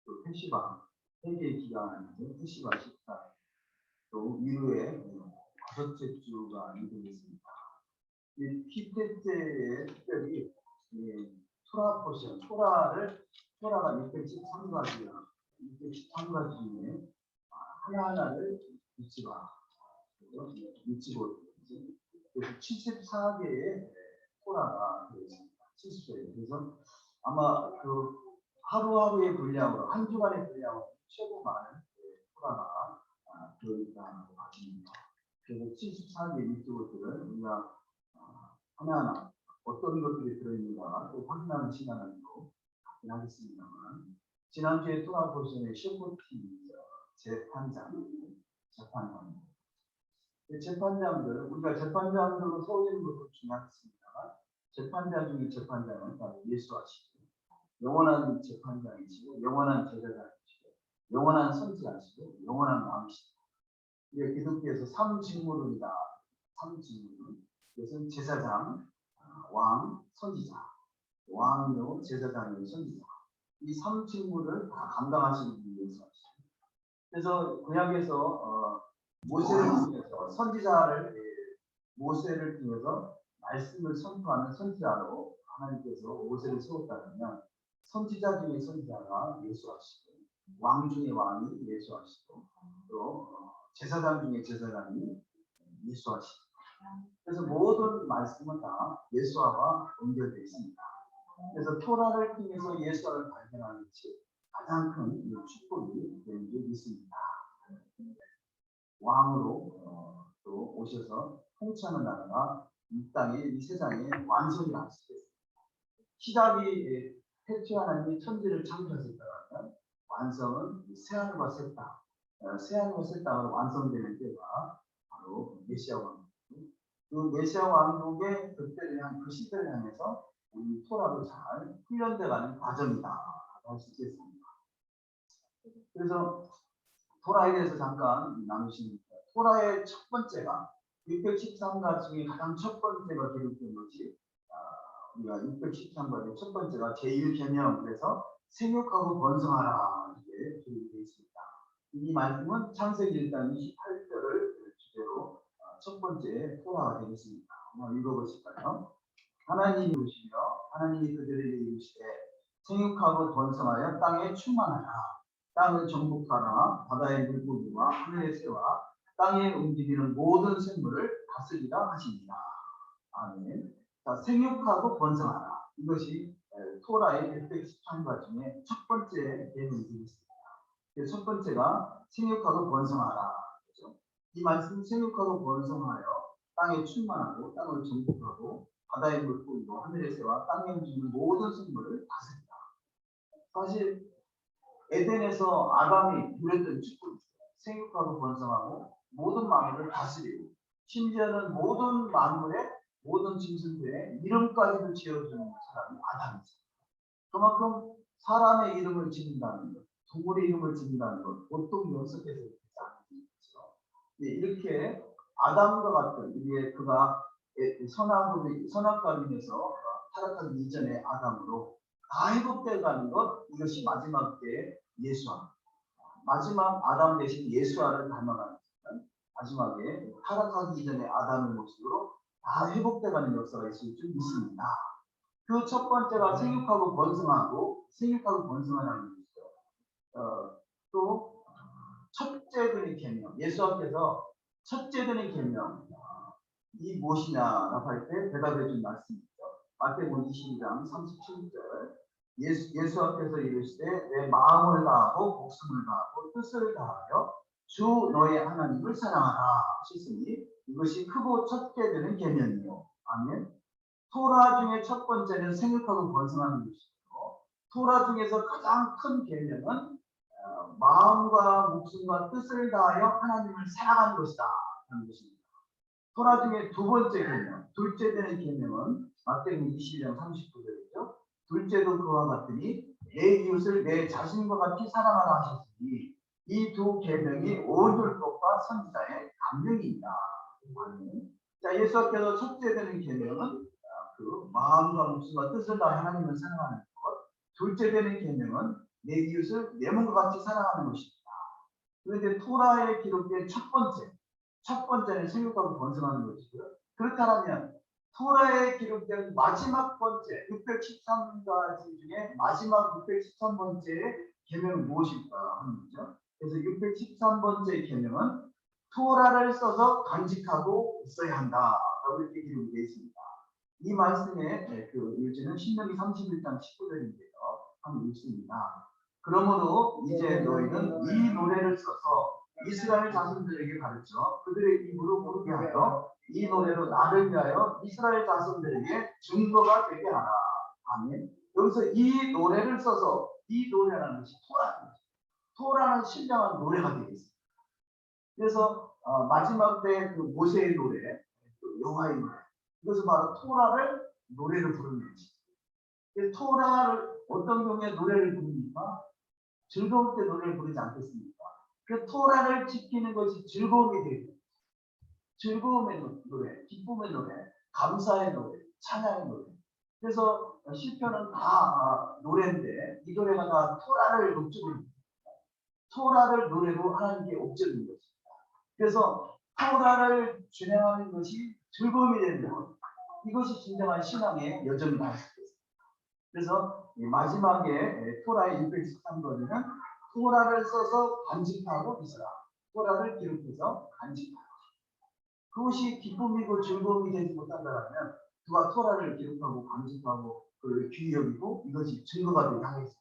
또 페시바, 회개 기간이죠. 페시바 14일, 또 이후에 5째 주가 되겠습니다. 이 10대째에 특별히 토라포션, 토라가 613가지야. 613가지 중에 하나하나를 묻지마. 묻지고 그래서 74개의 토라가 되어 있습니다. 70개. 그래서 아마 그 하루하루의 분량으로 한 주간의 분량으로 최고 많은 토라가 들어있다고 하십니다. 그래서 74개의 묻지고들을 우리가 하나하나 어떤 것들이 들어있는가 또 확인하는 시간을 또 갖긴 하겠습니다만 지난주에 토라포션의 셰퍼티 재판장들 우리가 재판장들로 세우는 것도 중요하겠습니다만 재판장 중에 재판장은 바로 예수하시고 영원한 재판장이시고 영원한 제사장이시고 영원한 선지자시고 영원한 왕이시고 우리가 기독교에서 3직무론이다. 3직무론 이것은 제사장, 왕, 선지자, 왕이요 제사장이요 선지자 이 3직무를 다 감당하시는 분이 예수하시고 그래서 구약에서 모세를 통해서 선지자를 모세를 통해서 말씀을 선포하는 선지자로 하나님께서 모세를 세웠다면 선지자 중에 선지자가 예수하시고 왕 중에 왕이 예수하시고 또 제사장 중에 제사장이 예수하십니다. 그래서 모든 말씀은 다 예수와가 연결되어 있습니다. 그래서 토라를 통해서 예수와를 발견하는 것이 가장 큰 축복이 되는 게 있습니다. 왕으로 또 오셔서 통치하는 나라가 이 땅에, 이 세상에 완성이 날 수 있습니다. 시작이 태초 하나님이 천지를 창조하셨다면 완성은 새하늘과 새 땅, 새하늘과 새 땅으로 완성되는 때가 바로 메시아 왕국이고, 그 메시아 왕국의 그때를 향한 그 시대를 향해서 우리 토라도 잘 훈련돼가는 과정이다 할 수 있겠습니다. 그래서 토라에 대해서 잠깐 나누시니까, 토라의 첫 번째가 613가 중에 가장 첫 번째가 기록된 것이, 우리가 613가의 첫 번째가 제1계명, 그래서 생육하고 번성하라 이게 기록되어 있습니다. 이 말씀은 창세기 1장 28절을 주제로 첫 번째 토라가 되겠습니다. 한번 읽어보실까요? 하나님이 이루시며 하나님이 그들에게 이르시되 생육하고 번성하여 땅에 충만하라. 땅을 정복하라. 바다의 물고기와 하늘의 새와 땅에 움직이는 모든 생물을 다스리라 하십니다. 아멘. 자, 생육하고 번성하라. 이것이 토라의 613가 중에 첫 번째 계명이 되겠습니다. 첫 번째가 생육하고 번성하라. 그렇죠? 이 말씀 생육하고 번성하여 땅에 충만하고 땅을 정복하고 바다의 물고기와 하늘의 새와 땅에 움직이는 모든 생물을 다스린다. 사실 에덴에서 아담이 누렸던 축복이죠. 생육하고 번성하고 모든 만물을 다스리고, 심지어는 모든 만물의 모든 짐승들의 이름까지도 지어주는 사람이 아담이죠. 그만큼 사람의 이름을 짓는다는 것, 동물의 이름을 짓는다는 것, 보통 연습해서 이렇게 하는 거죠. 이렇게 아담과 같은, 우리의 그가 선악과에서 타락하기 이전의 아담으로 다 회복되어 가는 것, 이것이 마지막 때의 예수와, 마지막 아담 대신 예수와를 닮아가는 것은 마지막에 타락하기 이전의 아담의 모습으로 다 회복되어 가는 역사가 있을 줄 믿습니다. 그 첫 번째가 생육하고 번성하는 것이죠. 또 첫째 되는 계명, 예수님께서 첫째 되는 계명, 이 무엇이냐라고 할 때 대답해 준 말씀이죠. 마태복음 22장 37절, 예수 앞에서 이르시되 내 마음을 다하고 목숨을 다하고 뜻을 다하여 주 너의 하나님을 사랑하라 하셨으니 이것이 크고 첫째 되는 계명이요. 아멘. 토라 중에 첫 번째는 생육하고 번성하는 것이고, 토라 중에서 가장 큰 계명은 마음과 목숨과 뜻을 다하여 하나님을 사랑하는 것이다 하는 것입니다. 토라 중에 두 번째 계명, 둘째 되는 계명은 마태복음 22장 39절이죠. 둘째도 그와 같으니 내 이웃을 내 자신과 같이 사랑하라 하셨으니, 이 두 계명이 온 율법과 선지자의 강령이다. 자, 예수께서 첫째 되는 계명은 그 마음과 목숨과 뜻을 다해 하나님을 사랑하는 것, 둘째 되는 계명은 내 이웃을 내 몸과 같이 사랑하는 것입니다. 그런데 토라에 기록된 첫 번째는 생육하고 번성하는 것이고요. 그렇다면 토라에 기록된 마지막 번째 613가지 중에 마지막 613번째의 계명은 무엇일까 하는 거죠. 그래서 613번째 계명은 토라를 써서 간직하고 있어야 한다라고 이렇게 기록이 되어 있습니다. 이 말씀의 그 요지는 신명기 31장 19절인데요. 한번 읽습니다. 그러므로 이제 너희는 이 노래를 써서 이스라엘 자손들에게 가르쳐 그들의 입으로 부르게 하여 이 노래로 나를 위하여 이스라엘 자손들에게 증거가 되게 하라. 아멘. 여기서 이 노래를 써서, 이 노래라는 것이 토라는 신령한 노래가 되겠습니다. 그래서 마지막 때 그 모세의 노래, 그 여호와의 노래, 이것은 바로 토라를 노래를 부르는 것입니다. 토라를 어떤 경우에 노래를 부릅니까? 즐거울 때 노래를 부르지 않겠습니까? 그 토라를 지키는 것이 즐거움이 되죠. 즐거움의 노래, 기쁨의 노래, 감사의 노래, 찬양의 노래. 그래서 시편은 다 노래인데 이 노래가 다 토라를 목적으로, 토라를 노래로 하나님께 옥죄는 것입니다. 그래서 토라를 준행하는 것이 즐거움이 되는 것, 이것이 진정한 신앙의 여정이다 할 수 있습니다. 그래서 마지막에 토라의 613번에는 토라를 써서 간직하고 있어라. 토라를 기록해서 간직하라. 그것이 기쁨이고 즐거움이 되지 못한다면 그가 토라를 기록하고 감식하고 그를 귀히 여기고 이것이 증거가 되게 하겠습니다.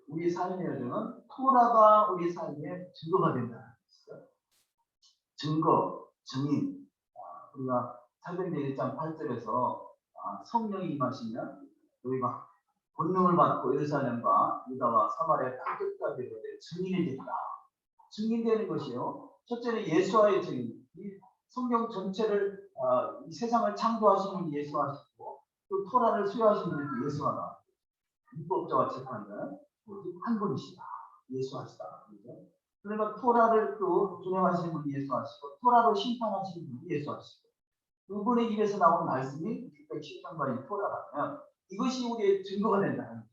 우리 삶의 여정은 토라가 우리 삶의 증거가 된다는 것이죠. 증거, 증인. 우리가 사도행전 1장 8절에서 성령이 임하시면 우리가 권능을 받고 예루살렘과 유다와 사마리아 땅 끝까지 되는데 증인이 된다. 증인되는 것이요. 첫째는 예수와의 증인. 이 성경 전체를 이 세상을 창조하신 분이 예수하시고 또 토라를 수여하신 분이 예수하다. 율법자와 재판자는 오직 한 분이시다. 예수하시다. 그렇죠? 그러니까 토라를 또 준행하시는 분이 예수하시고 토라로 심판하시는 분이 예수하시고 두 분의 입에서 나온 말씀이 610장발인 토라라면 이것이 우리의 증거가 된다는 거죠.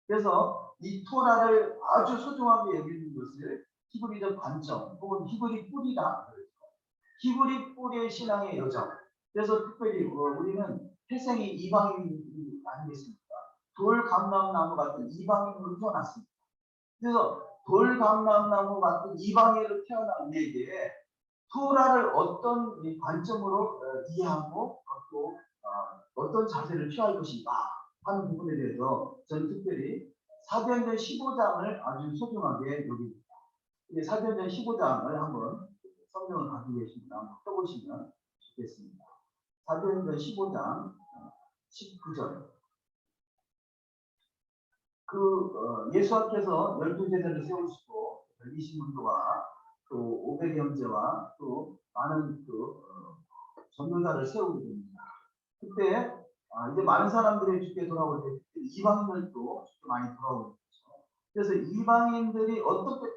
그래서 이 토라를 아주 소중하게 여기는 것을 히브리적 관점 혹은 히브리 뿌리다. 히브리 뿌리의 신앙의 여정. 그래서 특별히 우리는 태생이 이방인이 아니겠습니까? 돌감람나무 같은 이방인으로 태어났습니다. 그래서 돌감람나무 같은 이방인으로 태어난 우리에게 토라를 어떤 관점으로 이해하고 또 어떤 자세를 취할 것인가 하는 부분에 대해서 저는 특별히 사도행전 15장을 아주 소중하게 여깁니다. 사도행전 15장을 한번 성경을 가지고 계십니다. 한번 펴보시면 좋겠습니다. 사도행전 15장 19절. 예수께서 12제자를 세우시고 120문도와 또 500의 형제와 또 많은 전도자를 세우게 됩니다. 그때 이제 많은 사람들이 주께 돌아올 때 이방인들도 주께 많이 돌아오는 거죠. 그래서 이방인들이 어떻게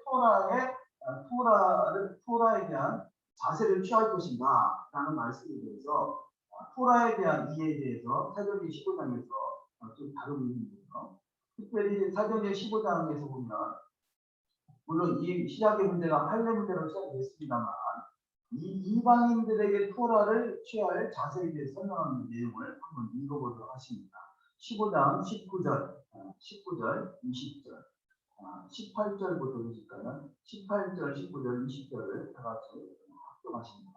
토라에 대한 자세를 취할 것인가 라는 말씀에 대해서 토라에 대한 이해에 대해서 사도행전 15장에서 좀 다루고 있는데요. 특별히 사도행전 15장에서 보면 물론 이 시작의 문제가 할례 문제로 시작됐습니다만 이 이방인들에게 토라를 취할 자세에 대해 설명하는 내용을 한번 읽어보도록 하십니다. 15장 19절, 20절, 18절부터 보실까요? 18절, 19절, 20절을 다 같이 합독하십니다.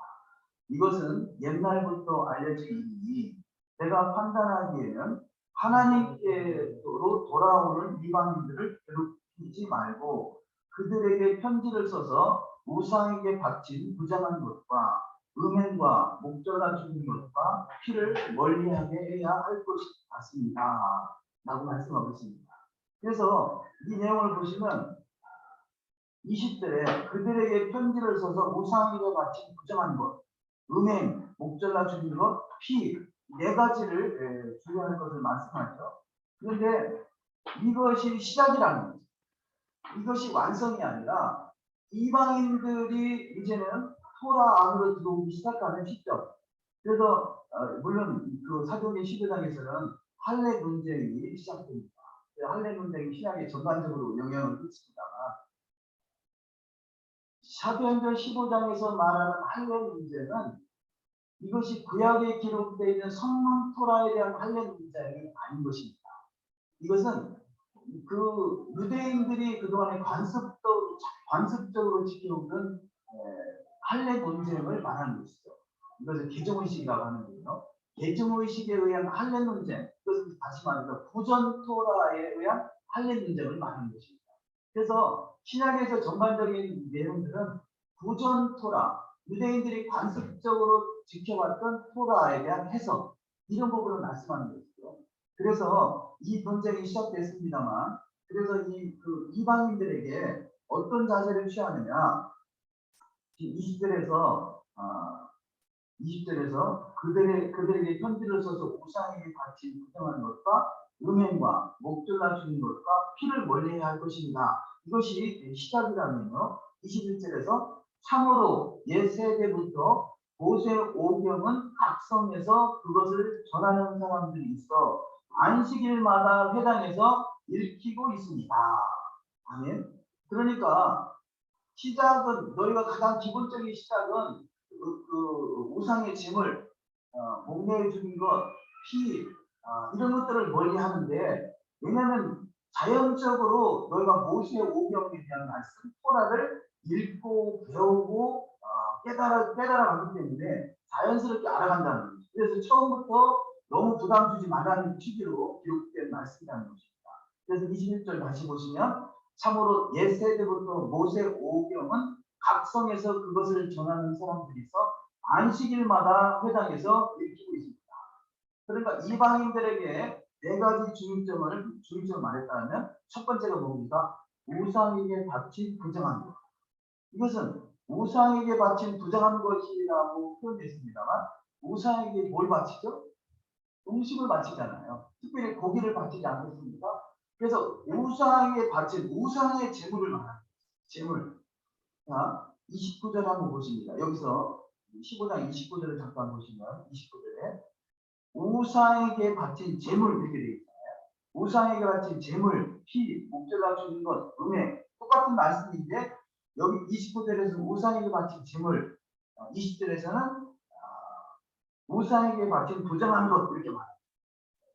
이것은 옛날부터 알려진 일이니 내가 판단하기에는 하나님께로 돌아오는 이방인들을 괴롭히지 말고 그들에게 편지를 써서 우상에게 바친 부정한 것과 음행과 목전한 죽는 것과 피를 멀리하게 해야 할 것이 같습니다. 라고 말씀하고 있습니다. 그래서 이 내용을 보시면 20절에 그들에게 편지를 써서 우상에게 바친 부정한 것, 음행, 목전한 죽는 것, 피, 네 가지를 주의할 것을 말씀하죠. 그런데 이것이 시작이라는 거죠. 이것이 완성이 아니라 이방인들이 이제는 토라 안으로 들어오기 시작하는 시점. 그래서 물론 그 사도행전 15장에서는 할례 논쟁이 시작됩니다. 할례 논쟁이 신학에 전반적으로 영향을 끼칩니다만 사도행전 15장에서 말하는 할례 문제는 이것이 구약에 기록되어 있는 성문 토라에 대한 할례 문제가 아닌 것입니다. 이것은 그 유대인들이 그동안에 관습적으로 지켜오던 할례 논쟁을 말하는 것이죠. 이것을 개정의식이라고 하는데요. 개정의식에 의한 할례 논쟁, 이것은 다시 말해서 구전 토라에 의한 할례 논쟁을 말하는 것입니다. 그래서 신약에서 전반적인 내용들은 구전 토라, 유대인들이 관습적으로 지켜왔던 토라에 대한 해석, 이런 부분을 말씀하는 것이죠. 그래서 이 논쟁이 시작됐습니다만, 그래서 이방인들에게 어떤 자세를 취하느냐, 20절에서 그들에게 편지를 써서 우상에게 바친 부정하는 것과 음행과 목졸라 주는 것과 피를 멀리해야 할 것입니다. 이것이 시작이라면요. 21절에서 참으로 옛 세대부터 모세 오경은 각 성에서 그것을 전하는 사람들이 있어 안식일마다 회당에서 읽히고 있습니다. 아멘. 그러니까 시작은 너희가 가장 기본적인 시작은 그 우상의 짐을 목매어 주는 것, 피 이런 것들을 멀리 하는데 왜냐하면 자연적으로 너희가 모세의 오경에 대한 말씀, 토라를 읽고 배우고 깨달아가기 때문에 자연스럽게 알아간다는 거죠. 그래서 처음부터 너무 부담 주지 말라는 취지로 기록된 말씀이라는 것입니다. 그래서 21절 다시 보시면 참으로 옛 세대부터 모세 오경은 각 성에서 그것을 전하는 사람들이서 안식일마다 회당에서 읽히고 있습니다. 그러니까 이방인들에게 네 가지 중심점을 말했다면 첫 번째가 뭡니까? 우상에게 바친 부정한 것. 이것은 우상에게 바친 부정한 것이라고 표현했습니다만 우상에게 뭘 바치죠? 음식을 바치잖아요. 특별히 고기를 바치지 않겠습니까? 그래서 우상에 바친 우상의 제물을 말합니다. 제물. 자, 29절 한번 보십니다. 여기서 15장 29절을 잠깐 보시면 29절에 우상에게 바친 제물 이렇게 되어 있잖아요. 우상에게 바친 제물, 피, 목젖아 주는 것, 음행 똑같은 말씀인데 여기 29절에서 우상에게 바친 제물, 20절에서는 우상에게 바친 부정한 것 이렇게 말합니다.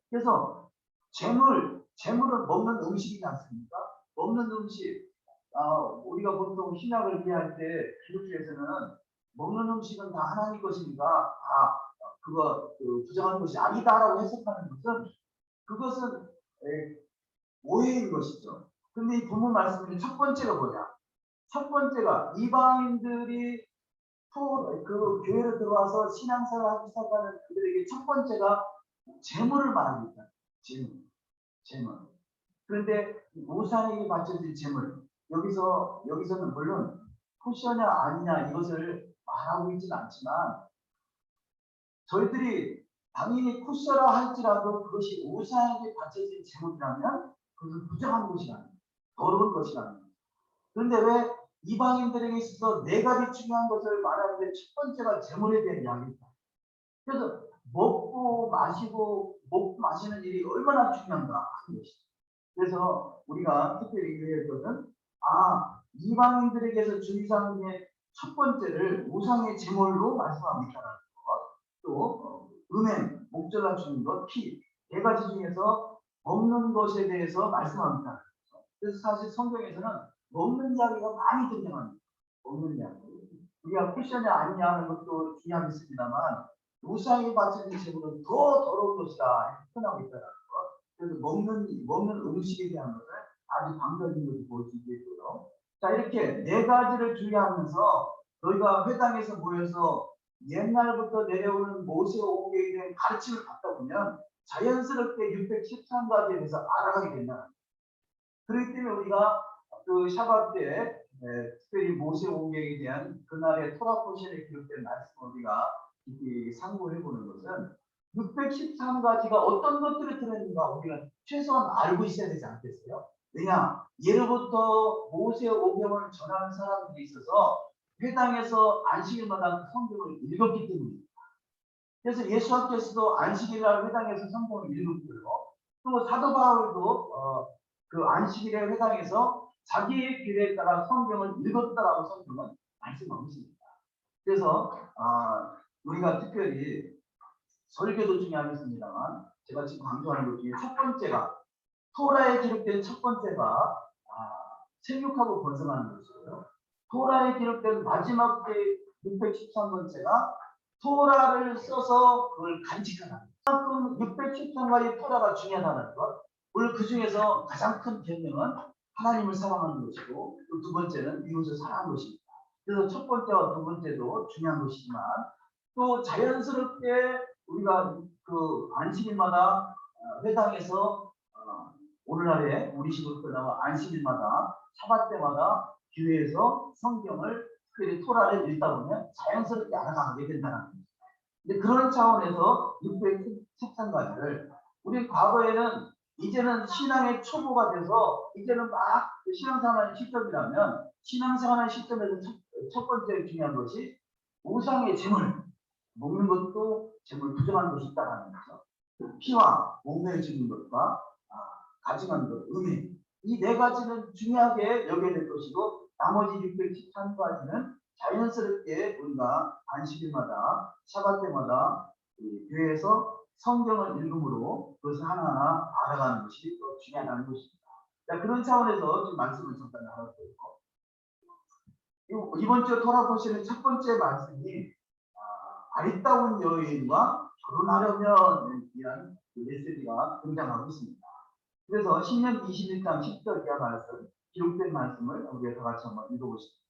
그래서 제물은 먹는 음식이지 않습니까? 먹는 음식, 우리가 보통 신약을 이해할 때 기독교에서는 먹는 음식은 다 하나님 것이니까 그 부정한 것이 아니다라고 해석하는 것은 그것은 오해인 것이죠. 근데 이 본문 말씀은 첫 번째가 뭐냐? 첫 번째가 이방인들이 그 교회로 들어와서 신앙생활을 하기 시작하는 그들에게 첫 번째가 재물을 말합니다. 재물. 그런데 우상에게 바쳐진 재물. 여기서는 물론 쿠셔냐 아니냐 이것을 말하고 있지는 않지만 저희들이 당연히 쿠셔라 할지라도 그것이 우상에게 바쳐진 재물이라면 그것은 부정한 것이라는 더러운 것이라는 거예요. 그런데 왜 이방인들에게 있어서 네 가지 중요한 것을 말하는데 첫 번째가 재물에 대한 이야기입니다. 그래서 먹고 마시는 일이 얼마나 중요한가 하는 것이죠. 그래서 우리가 특별히 얘기할 것은 이방인들에게서 주의사항의 첫 번째를 우상의 제물로 말씀합니다라는 것, 또 음행, 목젖아 주는 것, 피, 네 가지 중에서 먹는 것에 대해서 말씀합니다. 그래서 사실 성경에서는 먹는 이야기가 많이 등장합니다. 먹는 이야기. 우리가 쿠션이 아니냐 하는 것도 중요하겠습니다만 우상이 바쳐진 제물은 더 더러운 것이다 이렇게 표현하고 있다는 것. 그래서 먹는 음식에 대한 것을 아주 방법인 것을 볼 수 있겠고요. 자, 이렇게 네 가지를 주의하면서 너희가 회당에서 모여서 옛날부터 내려오는 모세 오경에 대한 가르침을 받다 보면 자연스럽게 613가지에 대해서 알아가게 된다는 거예요. 그렇기 때문에 우리가 그 샤bat 때 특별히 모세 오경에 대한 그날의 토라 포션에 기록된 말씀을 우리가 상고해 보는 것은 613가지가 어떤 것들을 들었는가 우리가 최소한 알고 있어야 되지 않겠어요? 왜냐? 예로부터 모세 오경을 전하는 사람들이 있어서 회당에서 안식일마다 성경을 읽었기 때문입니다. 그래서 예수님께서도 안식일날 회당에서 성경을 읽었고요. 또 사도 바울도 그 안식일에 회당에서 자기의 길에 따라 성경을 읽었다라고 성경은 말씀하고 있습니다. 그래서 우리가 특별히 설교도 중요하겠습니다만 제가 지금 강조하는 것 중에 첫 번째가 토라에 기록된 첫 번째가 생육하고 번성하는 것이고요. 토라에 기록된 마지막 613번째가 토라를 써서 그걸 간직하는 그만큼 613가지 토라가 중요하다는 것. 물론 그 중에서 가장 큰 계명은 하나님을 사랑하는 것이고 또 두 번째는 이웃을 사랑하는 것입니다. 그래서 첫 번째와 두 번째도 중요한 것이지만 또 자연스럽게 우리가 그 안식일마다 회당에서 오늘날에 우리 식으로 끝나고 안식일마다 샤bat 때마다 교회에서 성경을 특별히 토라를 읽다 보면 자연스럽게 알아가게 된다는 겁니다. 근데 그런 차원에서 613가지를 우리 과거에는 이제는 신앙의 초보가 돼서 이제는 막 신앙생활하는 시점이라면 신앙생활하는 시점에서 첫 번째 중요한 것이 우상의 제물 먹는 것도 제물 부정한 것이 있다는 거죠. 피와 몸매에 주는 것과 가증한 것, 음행 이 네 가지는 중요하게 여겨야 될 것이고 나머지 613가지는 자연스럽게 우리가 안식일마다 샤bat 때마다 교회에서 성경을 읽음으로 그것을 하나하나 알아가는 것이 또 중요하다는 것입니다. 자, 그런 차원에서 좀 말씀을 잠깐 나눴고요. 이번 주 돌아보시는 첫 번째 말씀이 아리따운 여인과 결혼하려면 이란 메시지가 등장하고 있습니다. 그래서 신명 21장 10절 이하 말씀, 기록된 말씀을 우리가 다 같이 한번 읽어보십니다.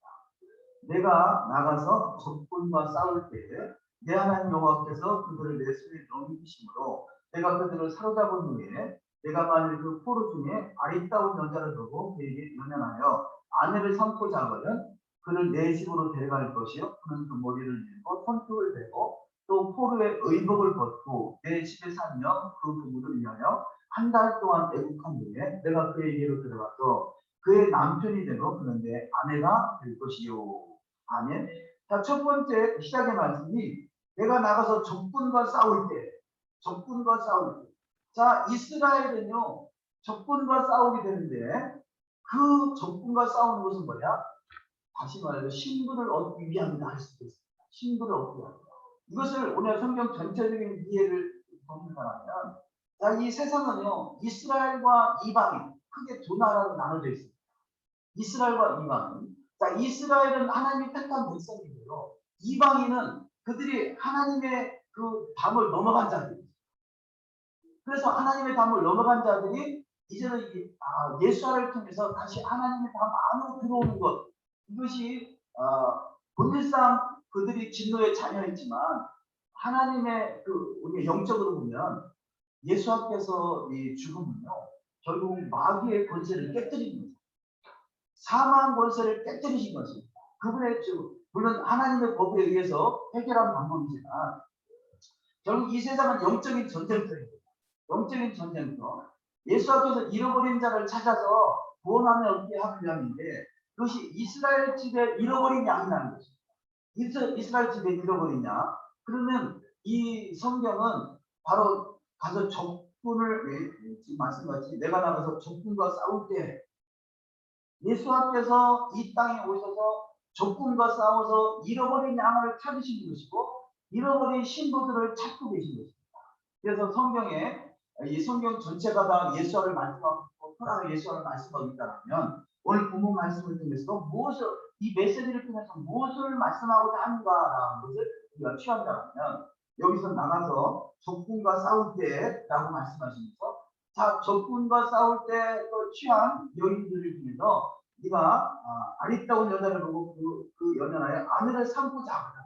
내가 나가서 적군과 싸울 때에 내 하나님 여호와께서 그들을 내 손에 넘기심으로 내가 그들을 사로잡은 후에 내가 만일 그 포로 중에 아리따운 여자를 두고 그에게 연연하여 아내를 삼고 잡으면 그를 내 집으로 데려갈 것이요 그는 그 머리를 밀고 손톱을 대고 또 포로의 의복을 벗고 내 집에 살며 그 부부를 위하여 한 달 동안 애국한 후에 내가 그에게로 들어가서 그의 남편이 되고 그는 내 아내가 될 것이요. 아멘. 자, 첫 번째 시작의 말씀이 내가 나가서 적군과 싸울 때, 자, 이스라엘은요 적군과 싸우게 되는데 그 적군과 싸우는 것은 뭐냐? 다시 말해서 신분을 얻기 위함이다 할 수도 있습니다. 신분을 얻기 위함. 이것을 오늘 성경 전체적인 이해를 보면서 자, 이 세상은요 이스라엘과 이방인 크게 두 나라로 나눠져 있습니다. 이스라엘과 이방인. 자, 이스라엘은 하나님이 택한 백성이고요. 이방인은 그들이 하나님의 그 담을 넘어간 자들. 그래서 하나님의 담을 넘어간 자들이 이제는 예수를 통해서 다시 하나님의 담 안으로 들어오는 것. 이것이 본질상 그들이 진노의 자녀였지만 하나님의 우리 영적으로 보면 예수께서 이 죽음은요 결국 마귀의 권세를 깨뜨린 거죠. 사망 권세를 깨뜨리신 것입니다. 그분의 물론 하나님의 법에 의해서 해결한 방법이지만 결국 이 세상은 영적인 전쟁터입니다. 영적인 전쟁터. 예수께서 잃어버린 자를 찾아서 구원함을 얻게 하기 위함인데 그것이 이스라엘 집에 잃어버린 양이라는 것입니다. 이스라엘 집에 잃어버린 양. 그러면 이 성경은 바로 가서 적군을 지금 말씀하신 내가 나가서 적군과 싸울 때 예수께서 이 땅에 오셔서 적군과 싸워서 잃어버린 양을 찾으신 것이고 잃어버린 신부들을 찾고 계신 것입니다. 그래서 성경에 이 성경 전체가 다 예수를 말씀하고 하나가 예수를 말씀하고 있다면 오늘 본문 말씀을 통해서 이 메시지를 통해서 무엇을 말씀하고자 하는가라는 것을 우리가 취한다면 여기서 나가서 적군과 싸울 때라고 말씀하시면서 자, 적군과 싸울 때 또 취한 여인들을 통해서 네가 아리따운 여자를 보고 그 연연하여 아내를 삼고자 하거든.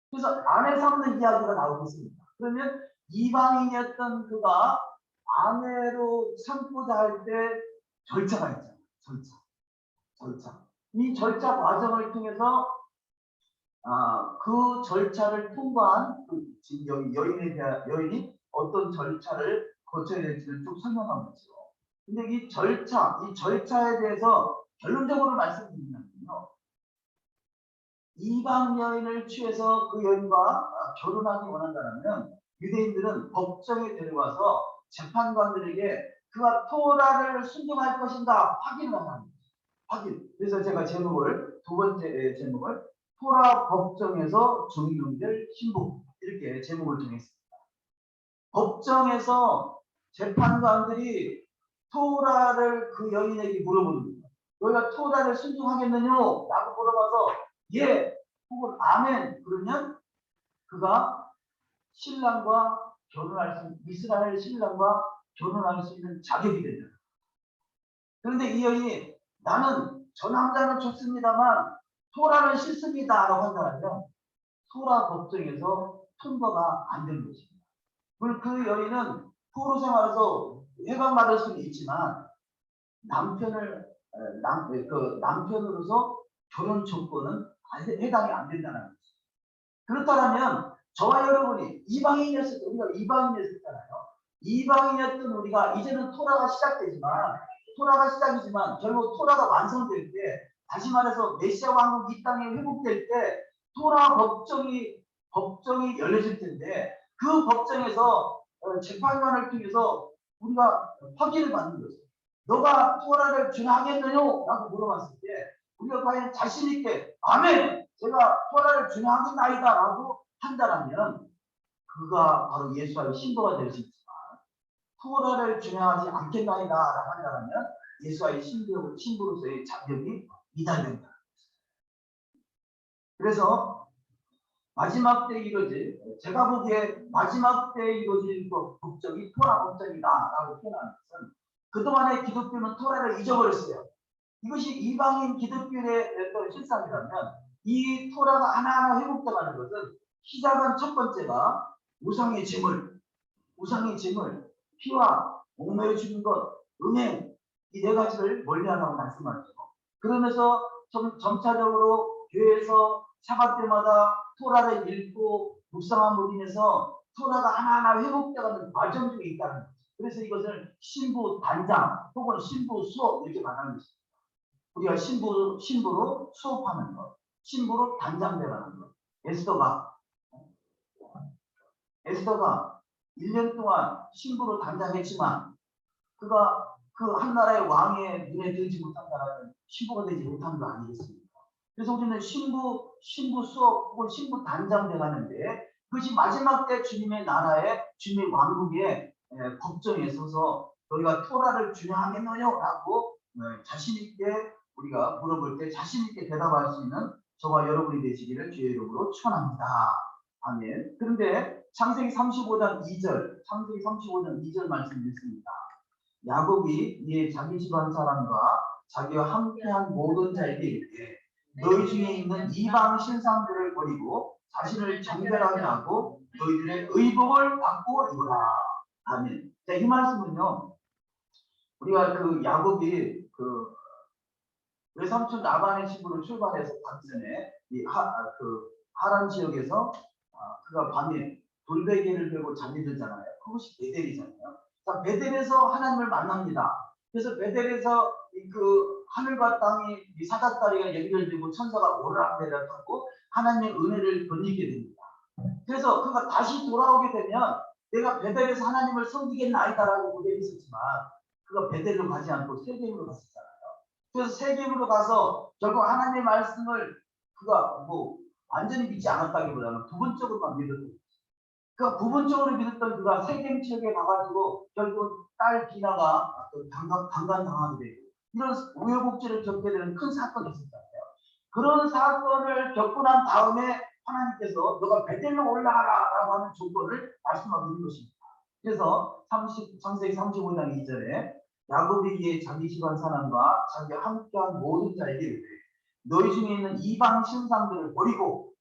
그래서 아내 삼는 이야기가 나오고 있습니다. 그러면 이방인이었던 그가 아내로 삼고자 할 때 절차가 있잖아요. 절차. 이 절차 과정을 통해서 그 절차를 통과한 지금 여인이 어떤 절차를 거쳐야 될지를 쭉 설명한 거죠. 근데 이 절차에 대해서 결론적으로 말씀드리면요. 이방 여인을 취해서 그 여인과 결혼하기 원한다면 유대인들은 법정에 데려와서 재판관들에게 그가 토라를 순종할 것인가 확인을 하는 거죠. 확인. 그래서 제가 두 번째 제목을 토라 법정에서 증명될 신부 이렇게 제목을 정했습니다. 법정에서 재판관들이 토라를 그 여인에게 물어봅니다. 너희가 토라를 순종하겠느냐? 라고 물어봐서 예 혹은 아멘 그러면 그가 신랑과 이스라엘 신랑과 결혼할 수 있는 자격이 된다. 그런데 이 여인이 나는 저 남자는 좋습니다만 토라는 싫습니다 라고 한다면 토라 법정에서 통과가 안 되는 것입니다. 그 여인은 포로 생활에서 해방받을 수는 있지만 남편으로서 결혼 조건은 해당이 안 된다는 거죠. 그렇다면 저와 여러분이 이방인이었을 때 우리가 이방인이었잖아요. 이방인이었던 우리가 이제는 토라가 시작이지만 결국 토라가 완성될 때 다시 말해서 메시아 왕국 이 땅에 회복될 때 토라 법정이 열려질 텐데 그 법정에서 재판관을 통해서 우리가 확인을 받는 거죠. 너가 토라를 준하겠느냐? 라고 물어봤을 때 우리가 과연 자신 있게 아멘! 제가 토라를 준하겠나이다 라고 한다면 그가 바로 예수의 신부가 될 수 있지만 토라를 준하지 않겠나이다 라고 한다면 예수의 신부로서의 자격이 이달된다. 그래서 마지막 때 이루어질, 제가 보기에 마지막 때 이루어질 그 법적이 토라 법적이다라고 표현하는 것은 그동안의 기독교는 토라를 잊어버렸어요. 이것이 이방인 기독교의 또 실상이라면 이 토라가 하나하나 회복돼가는 것은 시작한 첫 번째가 우상의 짐을, 피와 목매어 주는 것, 음행, 이 네 가지를 멀리하라고 말씀하죠. 그러면서 점차적으로 교회에서 샤bat 때마다 토라를 읽고 묵상함으로 인해서 토라가 하나하나 회복돼가는 과정 중에 있다는 거죠. 그래서 이것을 신부 단장 혹은 신부 수업 이렇게 말하는 것입니다. 우리가 신부로 수업하는 것, 신부로 단장되라는 것. 에스더가 1년 동안 신부로 단장했지만 그가 그 한 나라의 왕의 눈에 들지 못한 나라는 신부가 되지 못한 거 아니겠습니까? 그래서 우리는 신부 수업 혹은 신부 단장되가는데 그것이 마지막 때 주님의 나라에 주님의 왕국의 법정에 서서 너희가 토라를 준행하겠느냐라고 자신 있게 우리가 물어볼 때 자신 있게 대답할 수 있는 저와 여러분이 되시기를 주의 이름으로 축원합니다. 아멘. 그런데 창세기 35장 2절 말씀 읽습니다. 야곱이 이에 자기 집안 사람과 자기와 함께한 모든 자에게 이르되 너희 중에 있는 이방 신상들을 버리고 자신을 정결하게 하고 너희들의 의복을 받고 입어라. 아멘. 자, 이 말씀은요, 우리가 그 야곱이 그 외삼촌 라반의 집으로 출발해서 가기 전에 이 하란 지역에서 그가 밤에 돌베개를 들고 잠이 들잖아요. 그것이 베델이잖아요. 자, 베델에서 하나님을 만납니다. 그래서 베델에서 그 하늘과 땅이 이 사닥다리가 연결되고 천사가 오르락내리락하고 하나님의 은혜를 건지게 됩니다. 그래서 그가 다시 돌아오게 되면 내가 베델에서 하나님을 섬기겠나이다라고 고백했었지만 그가 베델로 가지 않고 세겜으로 갔었잖아요. 그래서 세겜으로 가서 결국 하나님의 말씀을 그가 뭐 완전히 믿지 않았다기보다는 부분적으로만 믿었던 거죠. 그러니까 부분적으로 믿었던 그가 세겜 지역에 가가지고 결국 딸 디나가 강간당하게 되고 이런 우여곡절을 겪게 되는 큰 사건이 있었잖아요. 그런 사건을 겪고 난 다음에 하나님께서 너가 베델로 올라가라라고 하는 조건을 말씀하고 있는 것입니다. 그래서 창세기 35장 2절에 야곱이 이에 자기 집안 사람과 자기와 함께한 모든 자에게 이르되 너희 중에 있는 이방 신상들을 버리고,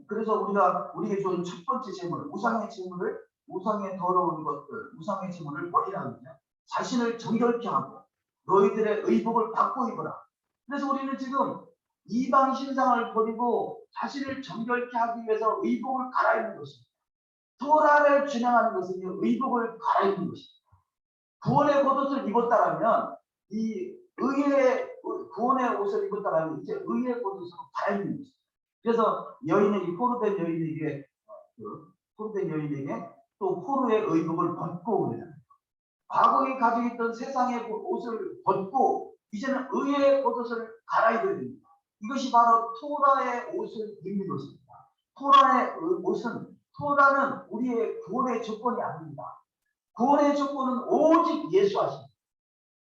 그래서 우리에게 주는 첫 번째 제물, 우상의 더러운 것들, 우상의 제물을 버리라면요, 자신을 정결케 하고 너희들의 의복을 받고 입어라. 그래서 우리는 지금 이방 신상을 버리고 자신을 정결케 하기 위해서 의복을 갈아입는 것입니다. 토라를 준행하는 것은 의복을 갈아입는 것입니다. 구원의 겉옷을 입었다라면 이 구원의 옷을 입었다라면 이제 의의 겉옷으로 갈아입는 것입니다. 그래서 포로된 여인에게 또 포로의 의복을 벗고 그러잖아요. 과거에 가지고 있던 세상의 옷을 벗고 이제는 의의 겉옷을 갈아입어야 됩니다. 이것이 바로 토라의 옷을 입는 것입니다. 토라는 우리의 구원의 조건이 아닙니다. 구원의 조건은 오직 예수하십니다.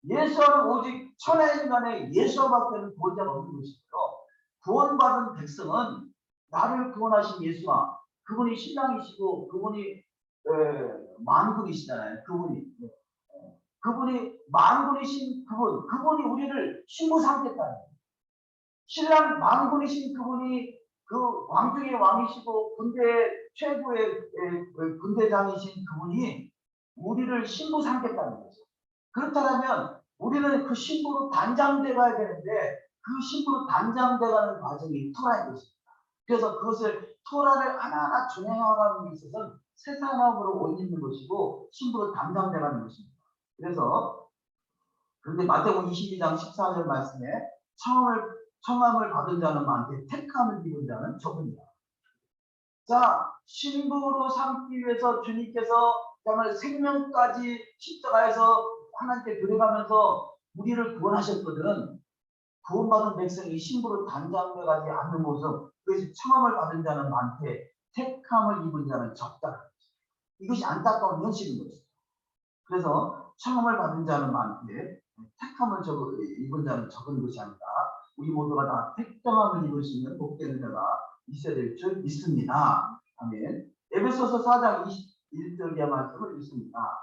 예수는 오직 천하 인간의 예수밖에는 구원자가 없는 것이고요. 구원받은 백성은 나를 구원하신 예수와 그분이 신랑이시고 그분이 만군이시잖아요. 그분이 만군이신 그분이 우리를 신부 삼겠다는 거예요. 신랑 만군이신 그분이 그 왕중의 왕이시고 군대 최고의 군대장이신 그분이 우리를 신부 삼겠다는 거죠. 그렇다면 우리는 그 신부로 단장돼 가야 되는데 그 신부로 단장돼가는 과정이 토라인 것입니다. 그래서 그것을 토라를 하나하나 준행하는 데 있어서는 새 사람으로 옷 입는 것이고 신부로 단장돼가는 것입니다. 그런데 마태복음 22장 14절 말씀에 청함을 받은 자는 많되 택함을 입은 자는 적으니라. 자, 신부로 삼기 위해서 주님께서 정말 생명까지 십자가에서 하나님께 들어가면서 우리를 구원하셨거든. 구원받은 백성이 신부로 단장되지 않는 모습, 그것이 청함을 받은 자는 많되 택함을 입은 자는 적다. 이것이 안타까운 현실인 것입니다. 그래서 청함을 받은 자는 많되 택함을 입은 자는 적은 것이 아니라 우리 모두가 다 택정함을 입을 수 있는 복되는 자가 있어야 될 줄 믿습니다. 아멘. 에베소서 4장 21절의 말씀을 읽습니다.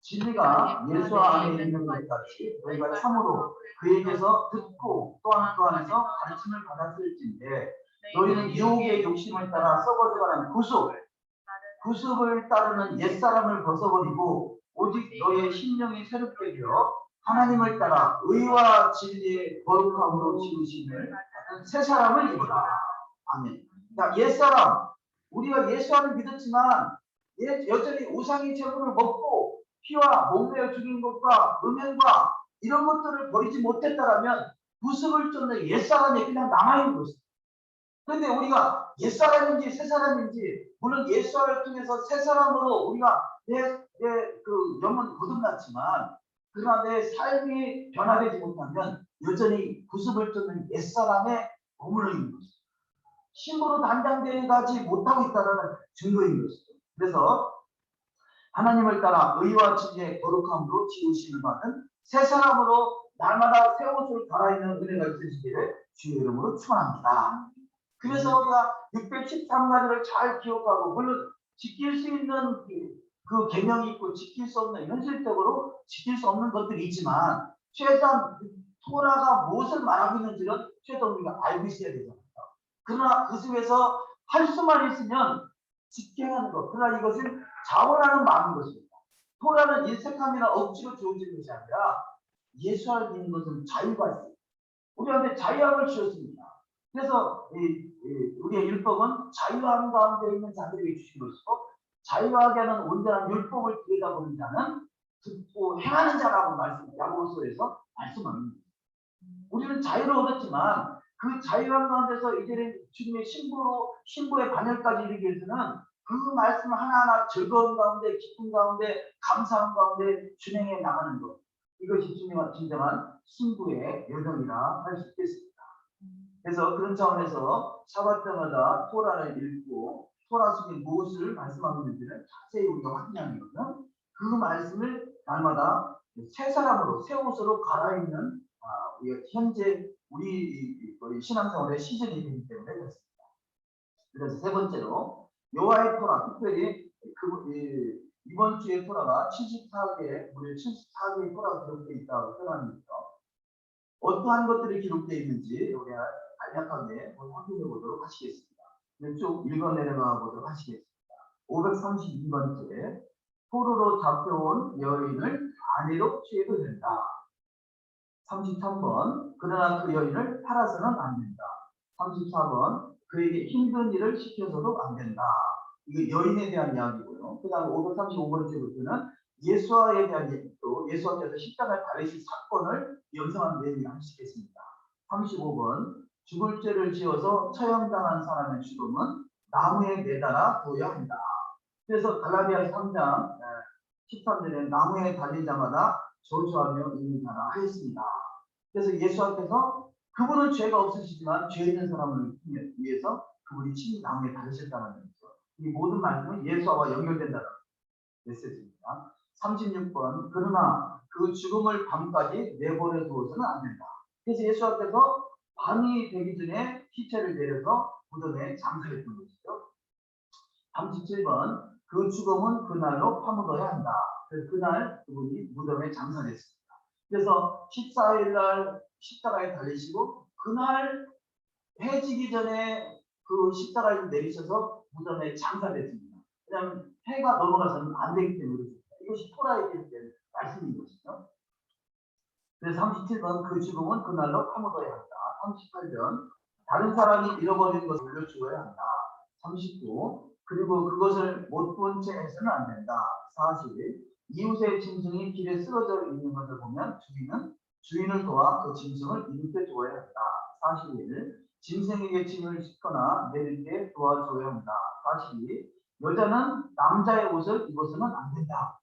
진리가 예수 안에 있는 것 같이 너희가 참으로 그에게서 듣고 또한 그 안에서 가르침을 받았을진데 너희는 유혹의 욕심을 따라 썩어져가는 구습을 따르는 옛사람을 벗어버리고 오직 너희의 심령이 새롭게 되어 하나님을 따라 의와 진리의 거룩함으로 지으심을 받은 새 사람을 입으라. 아멘. 그러니까 옛사람, 우리가 예수 안을 믿었지만 여전히 우상의 제물을 먹고 피와 몸매어 죽인 것과 음행과 이런 것들을 버리지 못했다라면 구습을 쫓는 옛사람이 그냥 남아있는 것입니다. 그런데 우리가 옛사람인지 새사람인지 물론 예수를 통해서 새사람으로 우리가 그 영은 거듭났지만 그러나 내 삶이 변화되지 못하면 여전히 구습을 쫓는 옛사람에 머물러 있는 것입니다. 신부로 단장되지 못하고 있다는 증거인 것이죠. 그래서 하나님을 따라 의와 진리의 거룩함으로 지으심을 받은 새 사람으로 날마다 새 옷을 갈아입는 은혜가 있으시기를 주의 이름으로 축원합니다. 그래서 우리가 613가지를 잘 기억하고 물론 지킬 수 있는 그 계명이 있고 지킬 수 없는 현실적으로 지킬 수 없는 것들이 있지만 최소한 토라가 무엇을 말하고 있는지는 최소한 우리가 알고 있어야 되잖아요. 그러나 그 속에서 할 수만 있으면 지켜야 하는 것. 그러나 이것은 자원하는 마음인 것입니다. 토라는 인색함이나 억지로 주어진 것이 아니라 예수를 믿는 것은 자유가 있습니다. 우리한테 자유함을 주셨습니다. 그래서 우리의 율법은 자유함 가운데 있는 자들에게 주신 것이고 자유하게 하는 온전한 율법을 들여다보는 자는 듣고 행하는 자라고 야고보서에서 말씀합니다. 우리는 자유를 얻었지만 그 자유함 가운데서 이제는 주님의 신부의 반열까지 이르기 위해서는 그 말씀 하나하나 즐거움 가운데 기쁨 가운데 감사함 가운데 준행해 나가는 것. 이것이 주님과 진정한 신부의 여정이라 할 수 있겠습니다. 그래서 그런 차원에서 샤bat 때마다 토라를 읽고 토라 속에 무엇을 말씀하고 있는지를 자세히 우리가 확인하는 것은 그 말씀을 날마다 새 사람으로 새 옷으로 갈아입는 현재 우리 신앙생활의 시즌이 되기 때문에 그렇습니다. 그래서 세 번째로 여호와의 토라, 특별히 이번 주의 토라가 74개, 무려 74개의 토라가 기록되어 있다고 표현합니다. 어떠한 것들이 기록되어 있는지 우리가 간략하게 확인해 보도록 하시겠습니다. 쭉 읽어 내려가 보도록 하시겠습니다. 532번째, 포로로 잡혀온 여인을 아내로 취해도 된다. 33번, 그러나 그 여인을 팔아서는 안 된다. 34번, 그에게 힘든 일을 시켜서도 안 된다. 이거 여인에 대한 이야기고요. 그 다음 535번째부터는 예수와에 대한 얘기도 예수와께서 십자가에 달리신 사건을 연상한 내용이 하시겠습니다. 35번, 죽을 죄를 지어서 처형당한 사람의 죽음은 나무에 매달아 둬야 한다. 그래서 갈라디아 3장 13절에 나무에 달린 자마다 저주하며 있는 자라 하였습니다. 그래서 예수께서 그분은 죄가 없으시지만 죄 있는 사람을 위해서 그분이 친히 나무에 달리셨다는 거죠. 이 모든 말씀은 예수와 연결된다는 메시지입니다. 36번, 그러나 그 죽음을 밤까지 내버려 두어서는 안 된다. 그래서 예수께서 밤이 되기 전에 시체를 내려서 무덤에 장사했던 것이죠. 37번, 그 죽음은 그날로 파묻어야 한다. 그래서 그날 그분이 무덤에 장사했습니다. 그래서 14일날 십자가에 달리시고 그날 해지기 전에 그 십자가에 내리셔서 무덤에 장사됐습니다. 왜냐하면 해가 넘어가서는 안 되기 때문에 이것이 토라에 대한 말씀인 것이죠. 그래서 37번, 그 죽음은 그날로 파묻어야 한다. 38번, 다른 사람이 잃어버린 것을 물려주어야 한다. 39, 그리고 그것을 못 본 채 해서는 안 된다. 40, 이웃의 짐승이 길에 쓰러져 있는 것을 보면 주인을 도와 그 짐승을 이웃에 주어야 한다. 41, 짐승에게 짐을 싣거나 내릴 때 도와줘야 한다. 42, 여자는 남자의 옷을 입어서는 안 된다.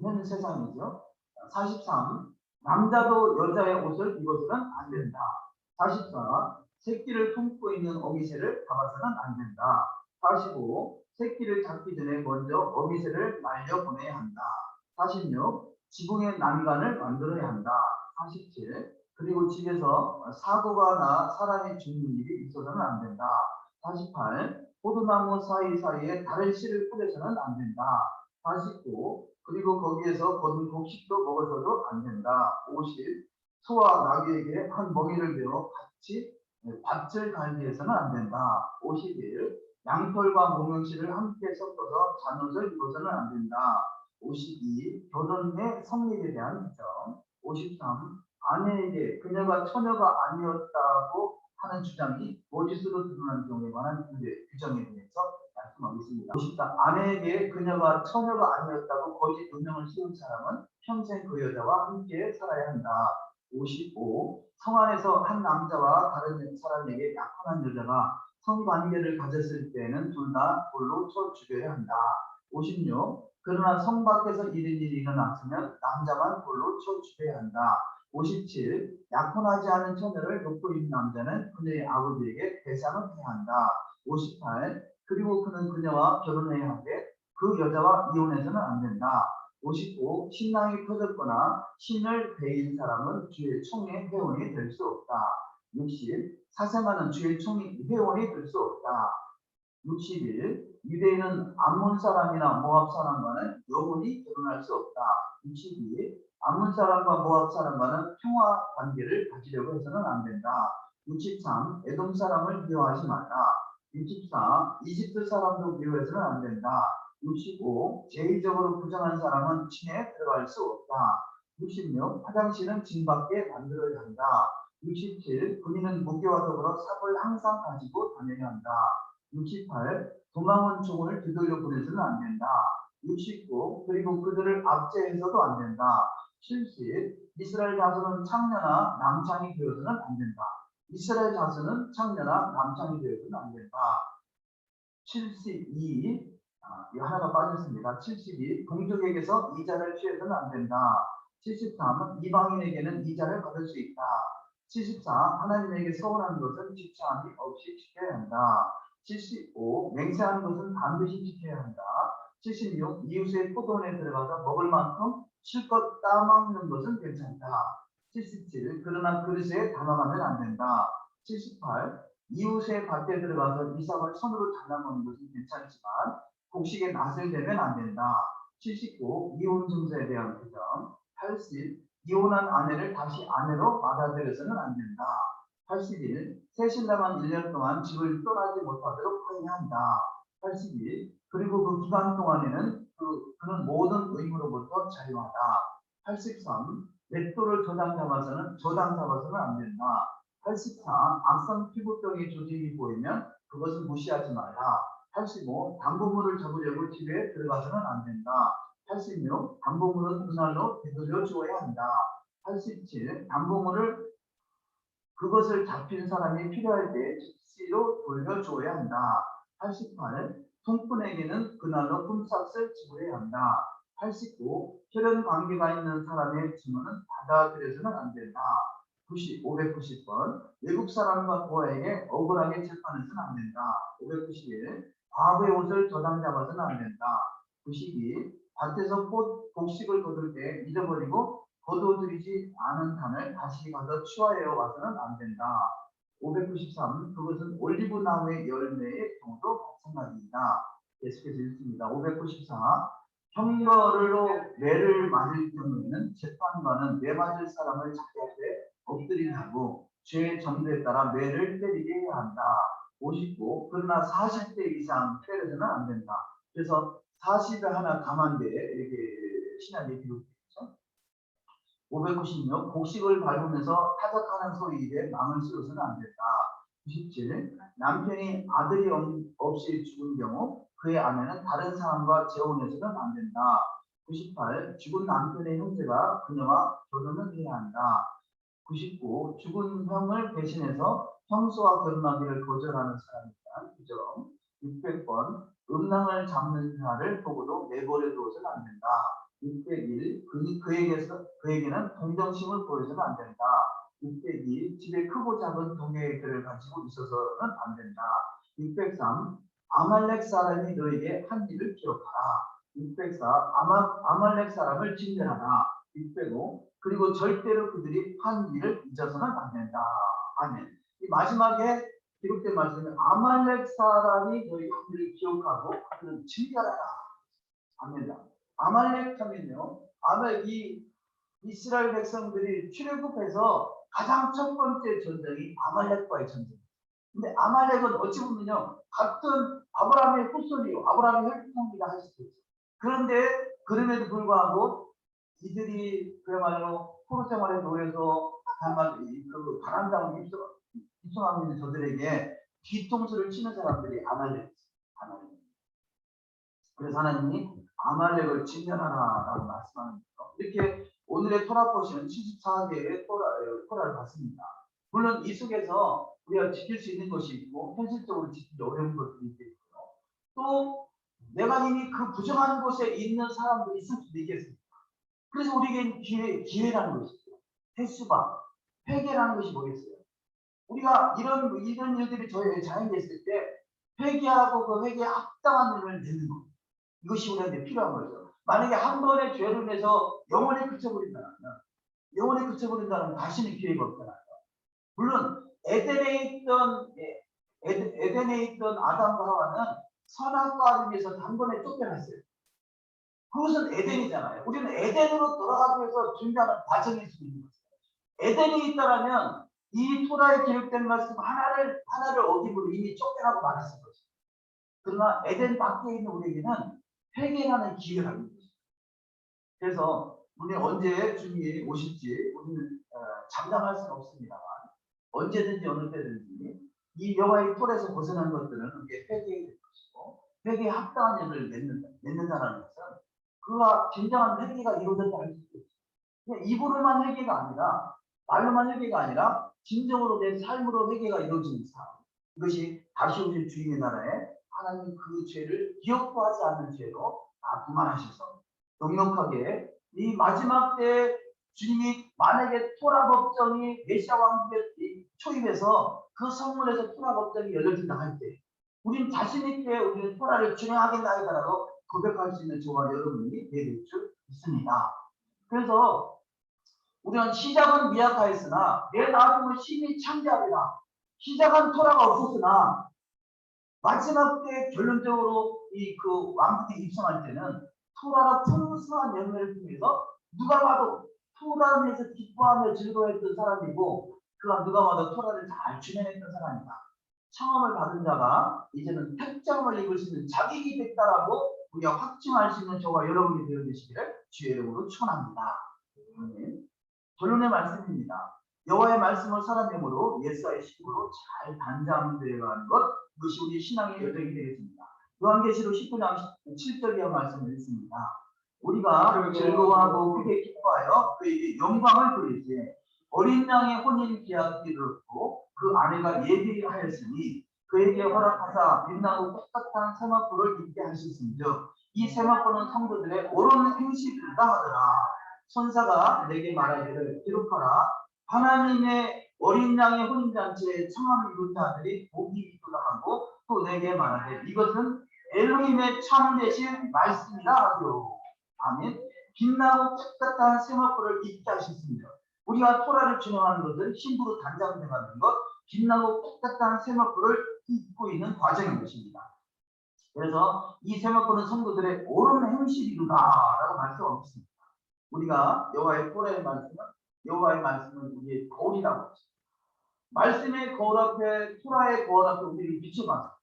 현 세상이죠. 43, 남자도 여자의 옷을 입어서는 안 된다. 44, 새끼를 품고 있는 어미새를 잡아서는 안 된다. 45, 새끼를 잡기 전에 먼저 어미새를 말려 보내야 한다. 46, 지붕의 난간을 만들어야 한다. 47, 그리고 집에서 사고가 나 사람이 죽는 일이 있어서는 안 된다. 48. 포도나무 사이사이에 다른 씨를 뿌려서는 안 된다. 49. 그리고 거기에서 거둔 곡식도 먹어서도 안 된다. 50. 소와 나귀에게 한 멍이를 베어 같이 밭을 갈기 해서는 안 된다. 51. 양털과 모명실을 함께 섞어서 잠옷을 입어서는 안 된다. 52. 결혼 내 성립에 대한 규정. 53. 아내에게 그녀가 처녀가 아니었다고 하는 주장이 거짓으로 드러난 경우에 관한 규정에 대해서 말씀하겠습니다. 54. 아내에게 그녀가 처녀가 아니었다고 거짓 누명을 씌운 사람은 평생 그 여자와 함께 살아야 한다. 55. 성 안에서 한 남자와 다른 사람에게 약혼한 여자가 성관계를 가졌을 때는 둘 다 돌로 쳐 죽여야 한다. 56. 그러나 성 밖에서 이런 일이 일어났으면 남자만 돌로 쳐 죽여야 한다. 57. 약혼하지 않은 처녀를 돕고 있는 남자는 그녀의 아버지에게 배상을 해야 한다. 58. 그리고 그는 그녀와 결혼해야 하되 그 여자와 이혼해서는 안 된다. 55. 신랑이 터졌거나 신을 베인 사람은 주의 총회 회원이 될 수 없다. 60. 사생아는 주의 총회 회원이 될 수 없다. 61. 유대인은 암몬 사람이나 모압 사람과는 영원히 결혼할 수 없다. 62. 암몬 사람과 모압 사람과는 평화 관계를 가지려고 해서는 안 된다. 63. 에돔 사람을 미워하지 말라. 64. 이집트 사람도 미워해서는 안 된다. 65. 제의적으로 부정한 사람은 침에 들어갈 수 없다. 66. 화장실은 진 밖에 만들어야 한다. 67. 군인은 무기와 더불어 삽을 항상 가지고 다녀야 한다. 68. 도망온 종을 되돌려 보내서는 안 된다. 69. 그리고 그들을 압제해서도 안 된다. 70. 이스라엘 자손은 창녀나 남창이 되어서는 안 된다. 이스라엘 자손은 창녀나 남창이 되어서는 안 된다. 72. 이 하나가 빠졌습니다. 72. 동족에게서 이자를 취해서는 안 된다. 73. 이방인에게는 이자를 받을 수 있다. 74. 하나님에게 서운한 것은 지체함이 없이 지켜야 한다. 75. 맹세하는 것은 반드시 지켜야 한다. 76. 이웃의 포도원에 들어가서 먹을 만큼 실컷 따먹는 것은 괜찮다. 77. 그러나 그릇에 담아가면 안 된다. 78. 이웃의 밭에 들어가서 이삭을 손으로 잘라먹는 것은 괜찮지만 곡식에 낫을 대면 안 된다. 79. 이혼 증서에 대한 규정. 80. 이혼한 아내를 다시 아내로 받아들여서는 안 된다. 81. 새 신랑은 1년 동안 집을 떠나지 못하도록 항의한다. 82. 그리고 그 기간 동안에는 그는 모든 의무로부터 자유하다. 83. 맷돌을 저당 잡아서는 안 된다. 84. 악성 피부병의 조짐이 보이면 그것을 무시하지 말라. 85. 담보물을 잡으려고 집에 들어가서는 안 된다. 86. 담보물은 그날로 되돌려 주어야 한다. 87. 담보물을 그것을 잡힌 사람이 필요할 때 즉시로 돌려주어야 한다. 88. 통꾼에게는 그날로 품삯을 지불해야 한다. 89. 혈연 관계가 있는 사람의 증언은 받아들여서는 안 된다. 590번. 외국 사람과 고아에게 억울하게 재판해서는 안 된다. 591. 과부의 옷을 저당 잡아서는 안 된다. 92. 밭에서 곡식을 거둘 때 잊어버리고 거두어들이지 않은 단을 다시 가서 취하여 와서는 안 된다. 593. 그것은 올리브 나무의 열매의 경우도 마찬가지이다. 계속해서 읽습니다. 594. 형벌로 매를 맞을 경우에는 재판관은 매 맞을 사람을 자기 앞에 엎드리게 하고 죄의 정도에 따라 매를 때리게 해야 한다. 59. 그러나 40대 이상 때려서는 안 된다. 그래서 40에 하나 감한데 이렇게 신약에 기록되죠. 596. 곡식을 밟으면서 타작하는 소리에 마음을 쓰러서는 안 된다. 97. 남편이 아들이 없이 죽은 경우 그의 아내는 다른 사람과 재혼해서는 안 된다. 98. 죽은 남편의 형제가 그녀와 결혼을 해야 한다. 99. 죽은 형을 대신해서 형수와 결혼하기를 거절하는 사람에 대한 규정. 600번. 음란을 잡는 자를 보고도 내버려 두어서는 안 된다. 601. 그에게는 동정심을 보여서는 안 된다. 602. 집에 크고 작은 동해들을 가지고 있어서는 안 된다. 603. 아말렉 사람이 너에게 한 일을 기억하라. 604. 아말렉 사람을 진멸하라. 빅배로 그리고 절대로 그들이 한 일을 잊어서는 안 된다. 아멘. 이 마지막에 기록된 말씀은 아말렉 사람이 너희 한 일을 기억하고 그들은 즐겨라. 합니다. 아말렉 하면요. 이 이스라엘 백성들이 출애굽해서 가장 첫 번째 전쟁이 아말렉과의 전쟁. 근데 아말렉은 어찌 보면요. 같은 아브라함의 후손이요. 아브라함의 혈통이라 할 수도 있어요. 그런데 그럼에도 불구하고 이들이 그야말로 포로 생활에 놓여서 그 가난당을 입성하고 있는 저들에게 뒤통수를 치는 사람들이 아말렉. 그래서 하나님이 아말렉을 진멸하라라고 말씀하는 거죠. 이렇게 오늘의 토라 포션은 74개의 토라를 봤습니다. 물론 이 속에서 우리가 지킬 수 있는 것이 있고 현실적으로 지키기 어려운 것들이 있겠고요. 또 내가 이미 그 부정한 곳에 있는 사람들이 있을 수도 있겠습니다. 그래서 우리에겐 기회라는 것이죠. 횟수방, 회개라는 것이 뭐겠어요? 우리가 이런 일들이 저희 자행됐을 때 회개하고 그 회개에 합당한 일을 내는 것. 이것이 우리한테 필요한 거죠. 만약에 한 번의 죄를 내서 영원히 그쳐버린다면 다시는 기회가 없잖아요. 물론 에덴에 있던 아담과 하와는 선악과를 위해서 단번에 쫓겨났어요. 그것은 에덴이잖아요. 우리는 에덴으로 돌아가기 위해서 준비하는 과정일 수 있는 거죠. 에덴이 있다라면 이 토라에 기록된 말씀 하나를 어김으로 이미 쫓겨나고 말았을 거죠. 그러나 에덴 밖에 있는 우리에게는 회개하는 기회가 있는 거죠. 그래서 우리 언제 주님이 오실지 우리는 장담할 수는 없습니다만 언제든지 어느 때든지 이 여호와의 톨에서 벗어난 것들은 우리의 회개가 될 것이고 회개에 합당한 일을 맺는다는 것은 그와 진정한 회개가 이루어졌다 할 수도 있어요. 그냥 입으로만 회개가 아니라 말로만 회개가 아니라 진정으로 내 삶으로 회개가 이루어지는 삶. 이것이 다시 오실 주님의 나라에 하나님 그 죄를 기억도 하지 않는 죄로 다 그만하셔서 넉넉하게 이 마지막 때 주님이 만약에 토라 법정이 메시아 왕국에 초입해서 그 성문에서 토라 법정이 열려진다 할 때 우린 자신 있게 우리는 토라를 준행하겠나이다라고 고백할 수 있는 저와 여러분이 되실 줄 있습니다. 그래서 우리는 시작은 미약하였으나 내 나중은 심히 창대하리라. 시작한 토라가 없었으나 마지막 때 결론적으로 그 왕국에 입성할 때는 토라가 풍성한 열매를 통해서 누가 봐도 토라에서 기뻐하며 즐거워했던 사람이고 그가 누가 봐도 토라를 잘 준행했던 사람이다. 청함을 받은 자가 이제는 택장을 입을 수 있는 자격이 됐다라고 우리가 확증할 수 있는 저와 여러분이 되어 계시기를 주의 이름으로 축원합니다. 결론의 말씀입니다. 여호와의 말씀을 살아내므로 예수와의 신부로 잘 단장되어가는 것 그것이 우리 신앙의 여정이 되겠습니다. 요한계시록 19장 7절의 말씀을 읽습니다. 우리가 즐거워하고 크게 기뻐하여 그에게 영광을 돌리지 어린 양의 혼인 계약을 이루었고 그 아내가 예비하였으니 그에게 허락하사 빛나고 똑같은 세마포를 입게 하셨음즉 이 세마포는 성도들의 옳은 행실이다 하더라. 천사가 내게 말하기를 기록하라. 하나님의 어린 양의 혼인잔치에 청함을 입은 자들이 복이 있도다 하고 또 내게 말하되 이것은 엘로힘의 참되신 말씀이라 하더라. 아멘. 빛나고 똑같은 세마포를 입게 하셨습니다. 우리가 토라를 준행하는 것은 신부로 단장되는 것, 빛나고 똑같은 세마포를 입고 있는 과정인 것입니다. 그래서 이 세마포는 성도들의 옳은 행실이로다라고 말씀하고 있습니다. 우리가 여호와의 말씀은 우리의 거울이라고 합니다. 말씀의 거울 앞에 토라의 거울 앞에 우리를 비춰봐서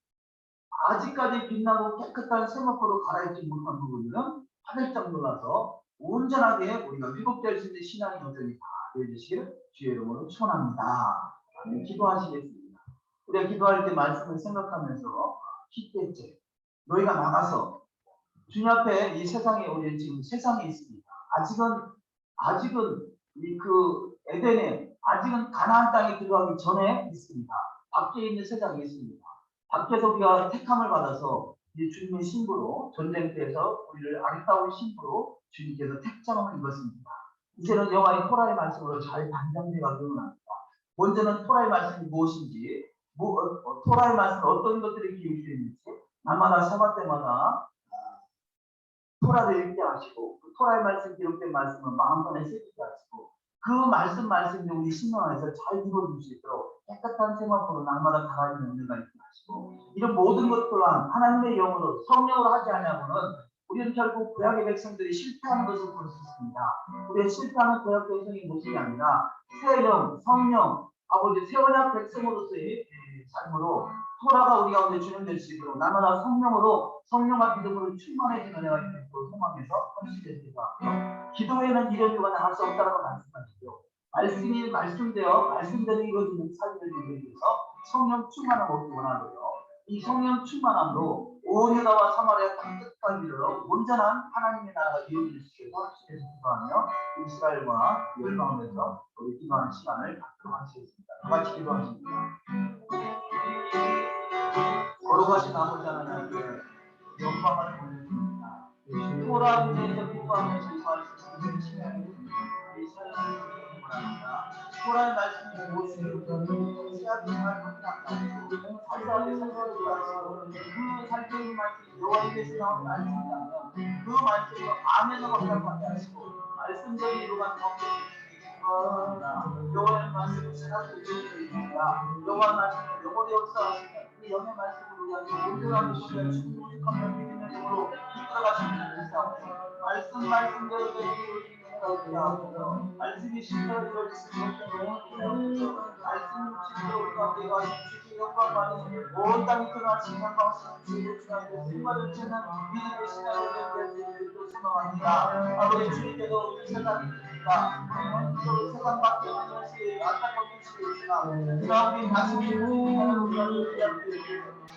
아직까지 빛나고 깨끗한 세마포로 갈아입지 못한 부분들은 화들짝 놀라서 온전하게 우리가 회복될 수 있는 신앙의 여정이 다 되어주시기를 주의 이름으로 축원합니다. 기도하시겠습니다. 우리가 기도할 때 말씀을 생각하면서 10대째 너희가 나가서 주님 앞에 이 세상에 우리 지금 세상에 있습니다. 아직은 그 에덴에 아직은 가나안 땅에 들어가기 전에 있습니다. 밖에 있는 세상에 있습니다. 밖에서 우리가 택함을 받아서 이 주님의 신부로 전쟁터에서 우리를 아름다운 신부로 주님께서 택장을 입었습니다. 이제는 여호와의 토라의 말씀으로 잘 단장되어 가기를 원합니다. 먼저는 토라의 말씀이 무엇인지, 토라의 말씀은 어떤 것들이 기록되어 있는지, 날마다 사bat 때마다 토라를 읽게 하시고 그 토라의 말씀 기록된 말씀을 마음판에 새기게 하시고 그 말씀이 우리 신명 안에서 잘 이루어질 수 있도록 깨끗한 생활으로 날마다 달아있는 은혜가 있게 하시고 이런 모든 것 또한 하나님의 영으로 성령으로 하지 않으면은 우리는 결국 구약의 백성들이 실패하는 것을 볼 수 있습니다. 우리의 실패하는 구약 백성이 모습이 아니라 새 영, 성령, 아버지 새 언약 백성으로서의 삶으로 토라가 우리 가운데 주님될 수 있도록 날마다 성령으로 성령과 믿음으로 충만해지는 은혜가 있는 그 소망에서 헌신되기가 기도에는 이런 요구는 할 수 없다라고 말씀하시죠. 말씀이 말씀대로 이루어지는 삶을 이루기 위해서 성령 충만한 것을 원하고요. 이 성령 충만함으로 온 유다와 사마리아 땅끝까지 이르러 온전한 하나님의 나라가 이루어질 수 있도록 헌신해서 기도하며 이스라엘과 열방에서 우리 기도하는 시간을 갖도록 하시겠습니다. 다 같이 기도하십니다. 거룩하신 아버지 하나님께 영광을 돌려드립니다. 토라 문제에서 기도하면서 이수할 수 있는 시간이 이 사연을 원합니다. 토라의 말씀이 무엇이고 세아도 말씀을 아까우고 사사의 생각을 가지고 그 살펴진 말씀이 여호와에게서 나온 말씀이라면 그 말씀으로 아멘을 확답하게 하시고 말씀대로 이루어간 여호와의 말씀을 생각하고 있습니다. 여호와의 말씀을 영원히 역사하시는 그 영의 말씀으로 우리가 온전한 것을 충분히 감당 믿음의 영으로 이끌어가시는 말씀대로 되는 말씀이 실제로 이루어지는 것을 말씀 실제로 우리가 내가 주의 영광만이 온 땅이 드러나신 영광스러운 주의 주님의 승마를 채는 믿음의 신앙을 되게 소망합니다. 아버지 주님께서 우리 세상입니다. 세상 밖에 있는 것이 안타까운 것이지만 그러나 우리 다시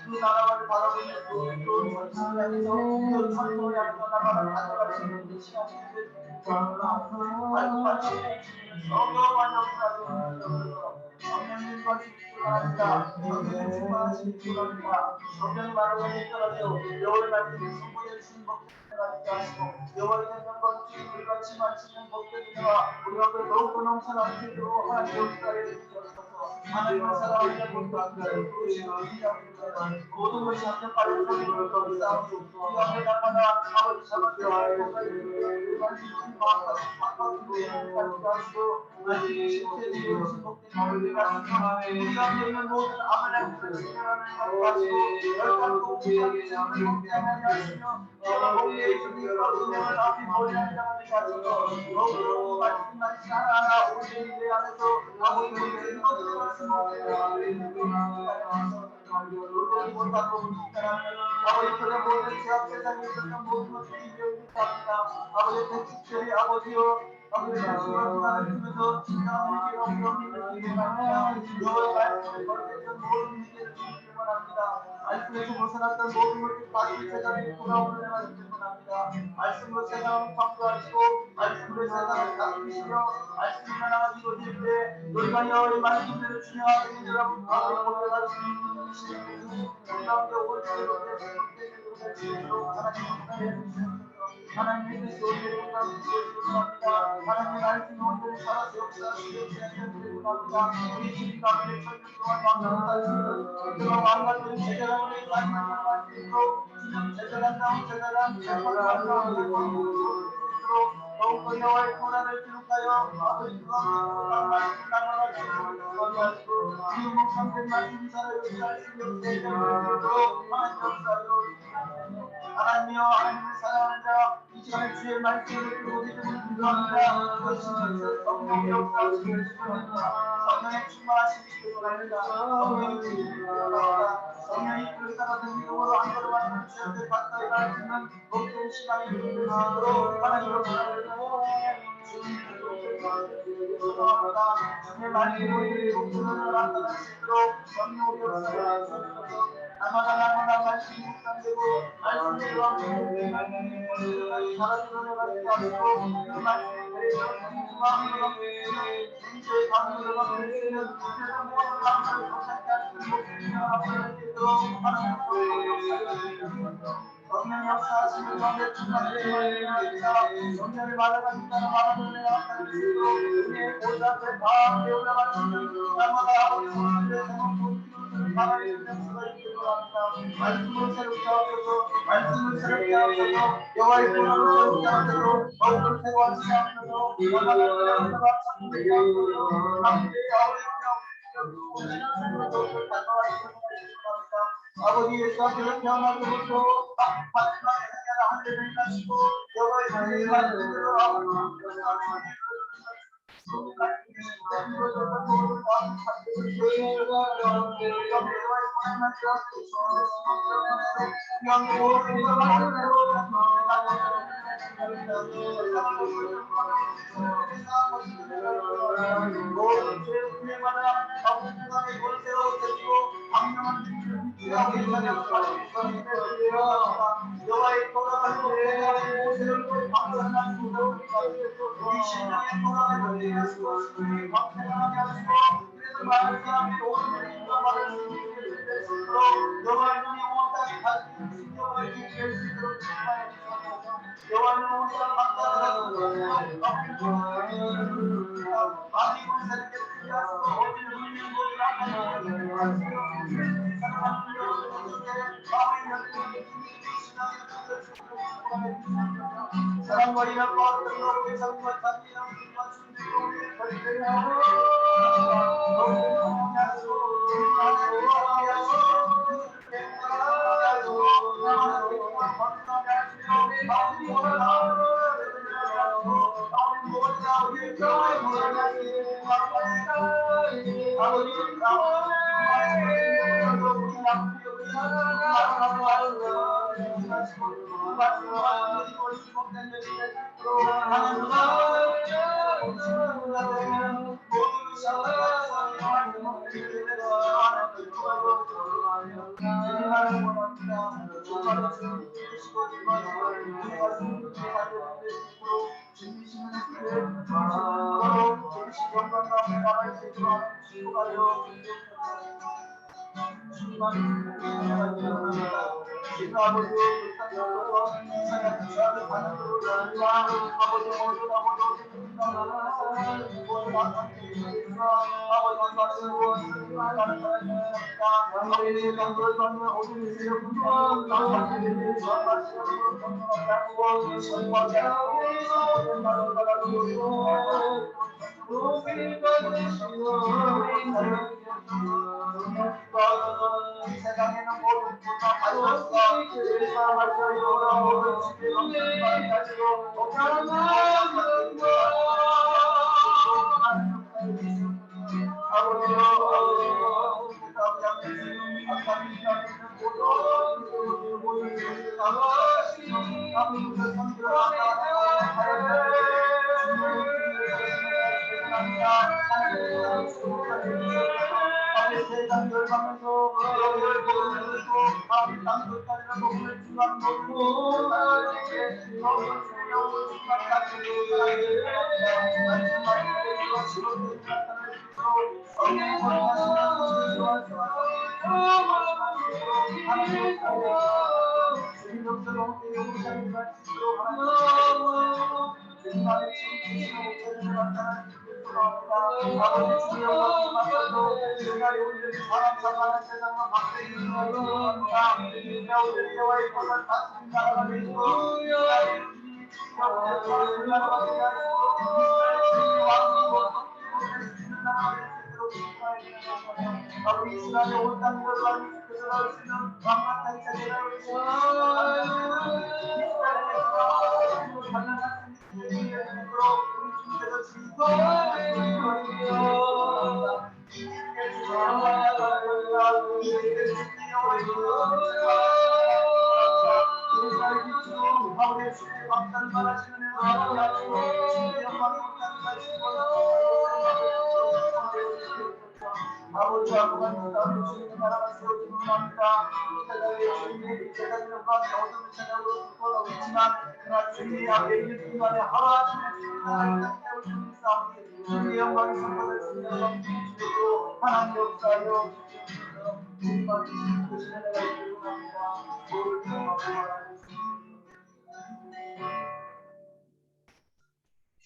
그 나라를 바라보는 그 전신을 향해서 그 전신을 향해서 나라를 가져갈 수 있는 시간이 되겠습니다. 말씀하신 성령만 역사하고 성령님과 집중합니다. 성령님 충만하신 기도합니다. 성령이 말하는 따라서 여호와의 말씀을 선포해 주신 복되게 하시고 여호와의 영광과 주님을 같이 마치는 복되게 되와 우리 앞에 더욱더 넘쳐나는 힘으로 하나님 역사에 주셔서 하나님을 사랑하는 것과 모든 것이 합력하여 성령을 거기 싸우고 이 앞에 나가다 아버지 잡아주시고 말씀을 바꿔주시고 말씀이 실제로 이루어진 복된 모든 말씀 우리 앞에 있는 모든 아말렉들을 진멸하는 가지고 열방도 우리에게 장을 복되게 하시며 여러 복되게 주님과 은혜를 앞에 보이는 장을 가지고 너무 말씀만 하나하나 우리 내 안에서 아버지 우리의 모든 말씀을 놀라지 못하고 아버지 그런 모든 제약 세상에 있었던 모든 것을 이겨주옵소서. 아버지 백식들이 아버지요 아버지 말씀을 기다리면서 진정한 의지로 우리를 기도합니다. 여호와의 말씀을 걸겠던 모든 문제를 주시기 원합니다. 말씀에서 벗어났던 모든 것을 다시 세상에 돌아오는 해가 되길 원합니다. 말씀으로 세상을 창조하시고 말씀으로 세상을 다스리시며 말씀이 하나가 이루어질 때 우리가 여호와의 말씀대로 준행하게 되리라. 아버지 오늘날 주님을 주시고 우리 가운데 올때로 되시도록 하나님의 뜻이 오늘을 감사합니다. 하나님의 말씀이 오늘을 살아서 역사하시고 진행되기를 원합니다. 우리 주님 가운데 천년 동안 왕국하시고 그런 왕같은 제자랑을 말씀을 살아갈 수 있도록 주님 제자랑 나온 제자랑 더욱더 여호와의 권한을 기록하여 아버지 그 말씀을 나눠갈 수 있도록 하시고 그 목상된 말씀이 살아 역사할 수 있도록 하나님 역사하여 하나님이여 하나님을 사랑하는 자 이 시간에 주의 말씀을 들고 믿음을 기도합니다. 그것이 전체 성령의 역사하시기를 축원합니다. 성령의 충만하신 주를 바랍니다. 성령이 주님입니다. 성령이 그를 따라서 믿음으로 한 걸음만 주님을 가까이 가시는 복된 시간이 될 수 있도록 하나님 역사를 축원합니다. 주의 말씀을 복음을 나타낼 수 있도록 성령의 역사를 주옵소서. 나마다 말씀이 묵상되고 말씀대로 하면 살아주는 애가 되게 하시고 그 말씀에 대해서 마음으로 인체의 감정으로 감사를 모든 감사를 감사케 하시는 목숨이나 앞을 되도록 하나님 성령 역사하시는 가운데 충만되게 하시며 성령을 말아가신다는 말하는 내가 나타내시도록 우리의 모든 앞에 다 올라가시는 나마다 아버지 성령의 생각도 살아있는 수가 있기를 원합니다. 말씀을 새롭게 하옵소서. 말씀을 새롭게 하옵소서. 여호와의 권한을 새롭게 하옵소서. 더욱을 새로하시게 하옵소서. 영광을 드리옵소서. 감사드리옵소서. 감사의 아버지 예수 앞에서 태어나기부터 마지막에 행하는 하늘을 가시고 여호와의 하늘의 말씀대로 아버지 여호와의 돌아가는 모세를 방문하시고 이 신령의 돌아가는 예수를 방문하게 하시고 그래서 많은 사람이 오늘의 인과 받을 수 있게 될 수 있도록 여호와의 눈이 온 땅에 닿는 여호와의 눈이 될 수 있도록 축복하여 주옵소서. 여호와의 온 땅을 감사하는 많이 군사를 깨뜨리게 하시고 어디를 울리는 곳을 아파하는 사랑과 이랑과 어떤 대상과 자기랑 세상에는 모든 것과 가져왔어. 세상 열방에서 땅끝까지나 복음을 주간 모든 사람에게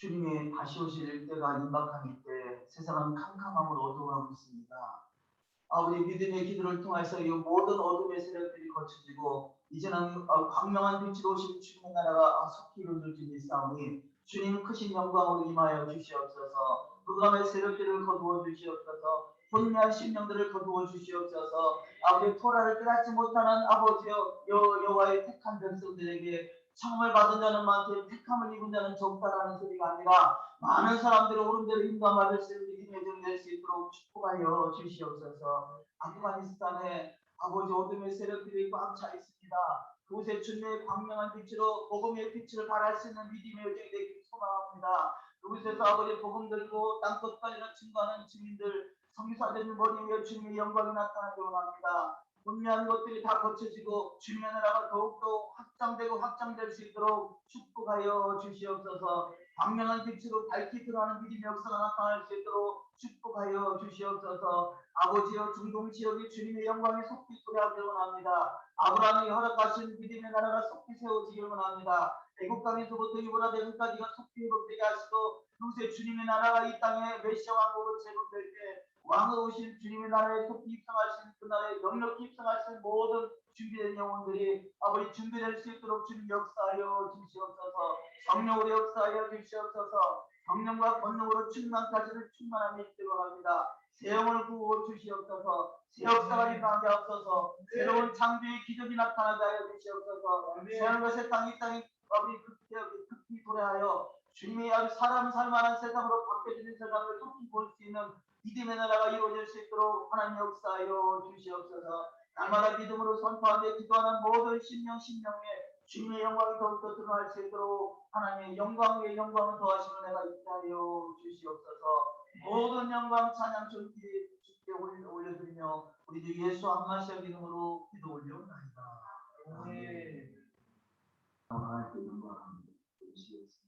주님이 다시 오실 때가 임박한 때 세상은 캄캄함을 어두워하고 있습니다. 아버지 믿음의 기도를 통해서 이 모든 어둠의 세력들이 거쳐지고 이제는 광명한 빛으로 오신 주님의 나라가 속히 이루어질지 믿사오니 주님 크신 영광으로 임하여 주시옵소서. 그감의 세력들을 거두어 주시옵소서. 혼미한 심령들을 거두어 주시옵소서. 아버지 토라를 깨닫지 못하는 아버지여 여호와의 택한 백성들에게 청을 받은 자는 많되 택함을 입은 자는 적다라는 소리가 아니라 많은 사람들이 오른대로 인도함을 받을 수 있는 믿음의 정될 수 있도록 축복하여 주시옵소서. 아프가니스탄에 아버지 어둠의 세력들이 꽉 차 있습니다. 그곳에 주님의 광명한 빛으로 복음의 빛을 발할 수 있는 믿음의 여정이 되기를 소망합니다. 그곳에서 아버지 복음 들고 땅끝까지나 증거하는 주민들 성사되는 머리 위에 주님의 영광이 나타나기 원합니다. 분명한 것들이 다 거쳐지고 주님의 나라가 더욱더 확장되고 확장될 수 있도록 축복하여 주시옵소서. 광명한 빛으로 밝히 드러나는 믿음의 역사가 나타날 수 있도록 축복하여 주시옵소서. 아버지여 중동 지역이 주님의 영광이 속히 도래하기를 원합니다. 아브라함이 허락하신 믿음의 나라가 속히 세워지기를 원합니다. 애국 땅에서부터 이보라 대까지가 속히 회복되게 하시고 그곳에 주님의 나라가 이 땅에 메시아 왕국으로 제공될 때 왕으로 오신 주님의 나라에 속히 입성하신 그날에 넉넉히 입성하신 모든 준비된 영혼들이 아버지 준비될 수 있도록 주님 역사하여 주시옵소서. 성령으로 역사하여 주시옵소서. 성령과 권능으로 충만까지를 충만함이 있기를 원합니다. 새 영을 부어 주시옵소서. 새 역사가 일어나게 하옵소서. 새로운 창조의 기적이 나타나게 하여 주시옵소서. 새한 것의 땅이 아버지 급히 도래하여 주님의 아주 사람 살만한 세상으로 바뀌어지는 세상을 속히 볼 수 있는 믿음의 나라가 이루어질 수 있도록 하나님 역사하여 주시옵소서. 날마다 믿음으로 선포하며 기도하는 모든 심령에 주님의 영광이 더욱더 드러날 수 있도록 하나님의 영광 위에 영광을 더하시는 내가 있게 하여 주시옵소서. 모든 영광 찬양 존귀 주께 올려드리며 우리 주 예수 안마시아 이름으로 기도 올려옵나이다. 아멘. 하나님께 영광 주시옵소서.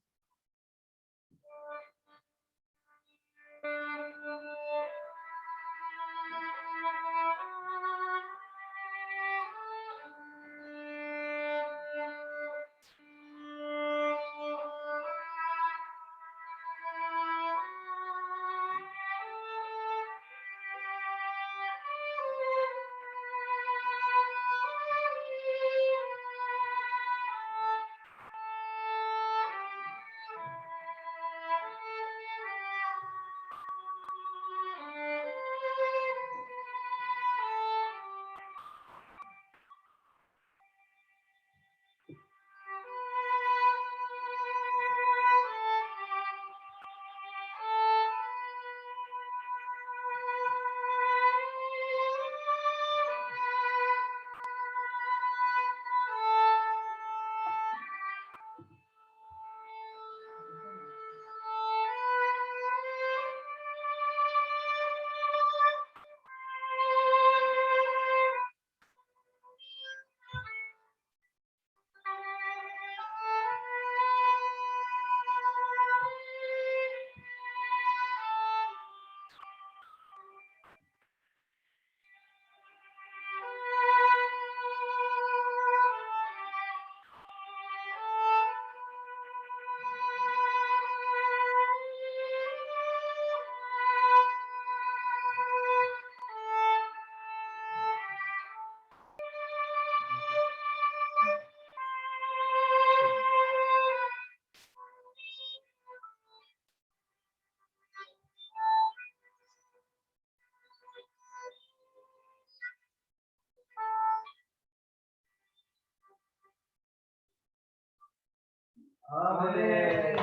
아멘.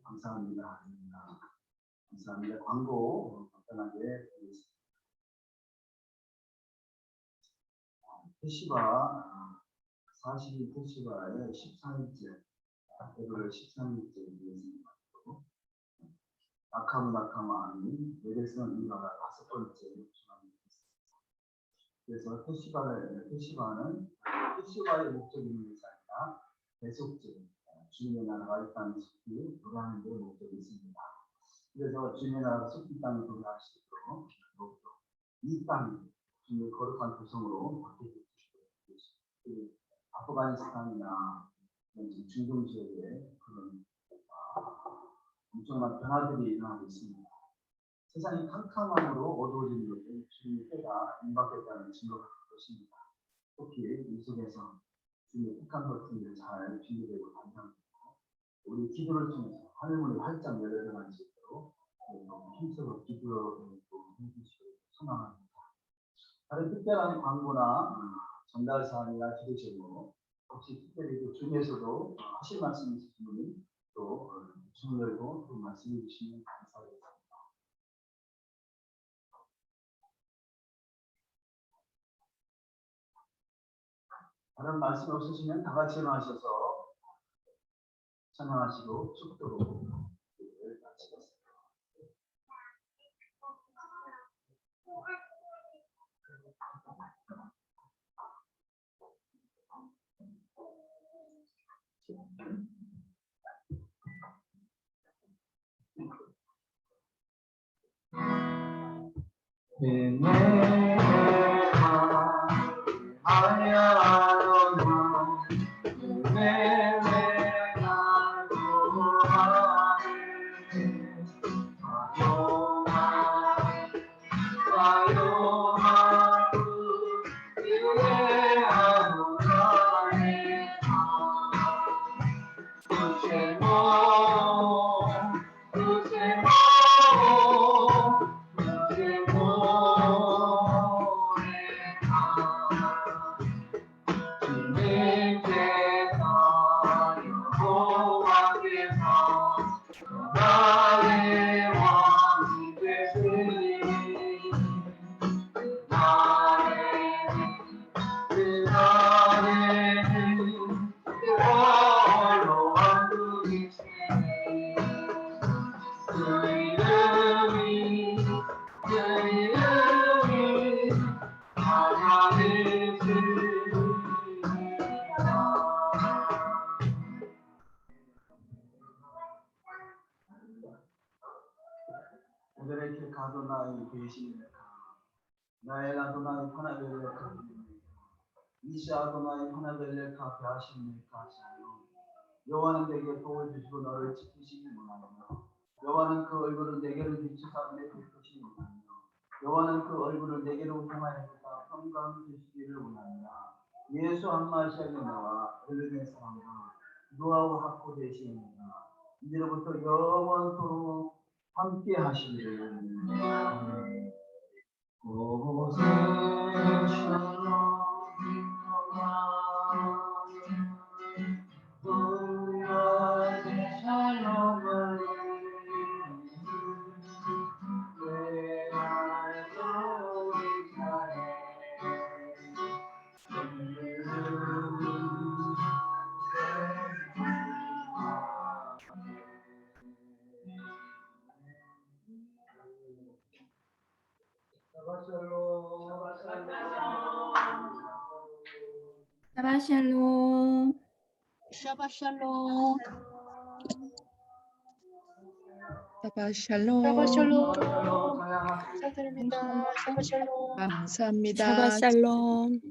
감사합니다. 감사합니다. 광고 간단하게 드리겠습니다. 페시바 42 페시바의 13일째 오늘 13일째 이어집니다. 나카마 아닌 외래성 인가가 5번째 요청합니다. 그래서 페시바는 페시바의 목적이 있는 것이 아니라 계속적인 주님의 나라가 이 땅에 속히 도래하는 데 목적이 있습니다. 그래서 주님의 나라가 속히 이 땅에 도래할 수 있도록 이 땅이 주님의 거룩한 구성으로 바뀌게 해주시고 아프가니스탄이나 중동 지역에 그런 엄청난 변화들이 일어나고 있습니다. 세상이 캄캄함으로 어두워지는 것은 주님의 때가 임박했다는 증거가 될 것입니다. 특히 이 속에서 주님의 택한 것들을 잘 준비되고 감사합니다. 우리 기도를 통해서 하늘문이 활짝 열려나갈 수 있도록 힘쓰고 기도로 해주시고 소망합니다. 다른 특별한 광고나 전달 사항이나 기도 제목 혹시 특별히 그 중에서도 하실 말씀이 있으시면 또 주문 열고 또 말씀해 주시면 감사하겠습니다. 다른 말씀 없으시면 다 같이 일어나셔서 찬양하시고 축도로 마치겠습니다. 오늘의 가도나이 계시니까 나의 아도나이 하나벨레카 이시 아도나이 하나벨레카 베하시니까 하시며 여호와는 내게 복을 주시고 너를 지키시기 원하며 여호와는 그 얼굴을 내게로 비추사 내 베푸시기 원하며 여호와는 그 얼굴을 내게로 향하여서 평강 주시기를 원하며 예수 안마시아게 나와 엘르의 사랑과 노아와 학고 되시니까 이제로부터 영원토록 함께 하시기를. 샤바샬롬. 샤바샬롬. 샤바샬롬. 감사드립니다. 샤바샬롬. 감사합니다. 샤바샬롬.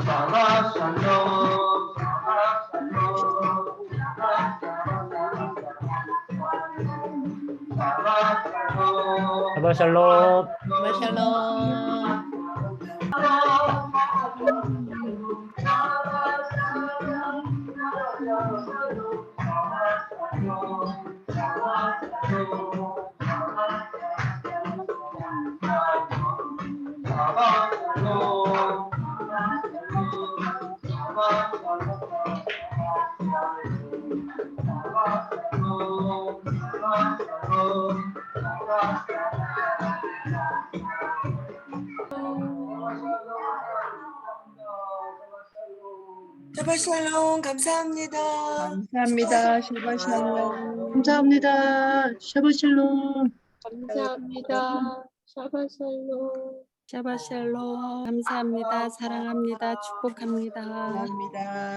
샤바샬롬. 샤바샬롬. 샤바샬롬 감사합니다. 감사합니다. 샤바샬롬. 감사합니다. 샤바샬롬. 감사합니다. 샤바샬롬. 샤바샬롬. 감사합니다. 사랑합니다. 축복합니다. 감사합니다.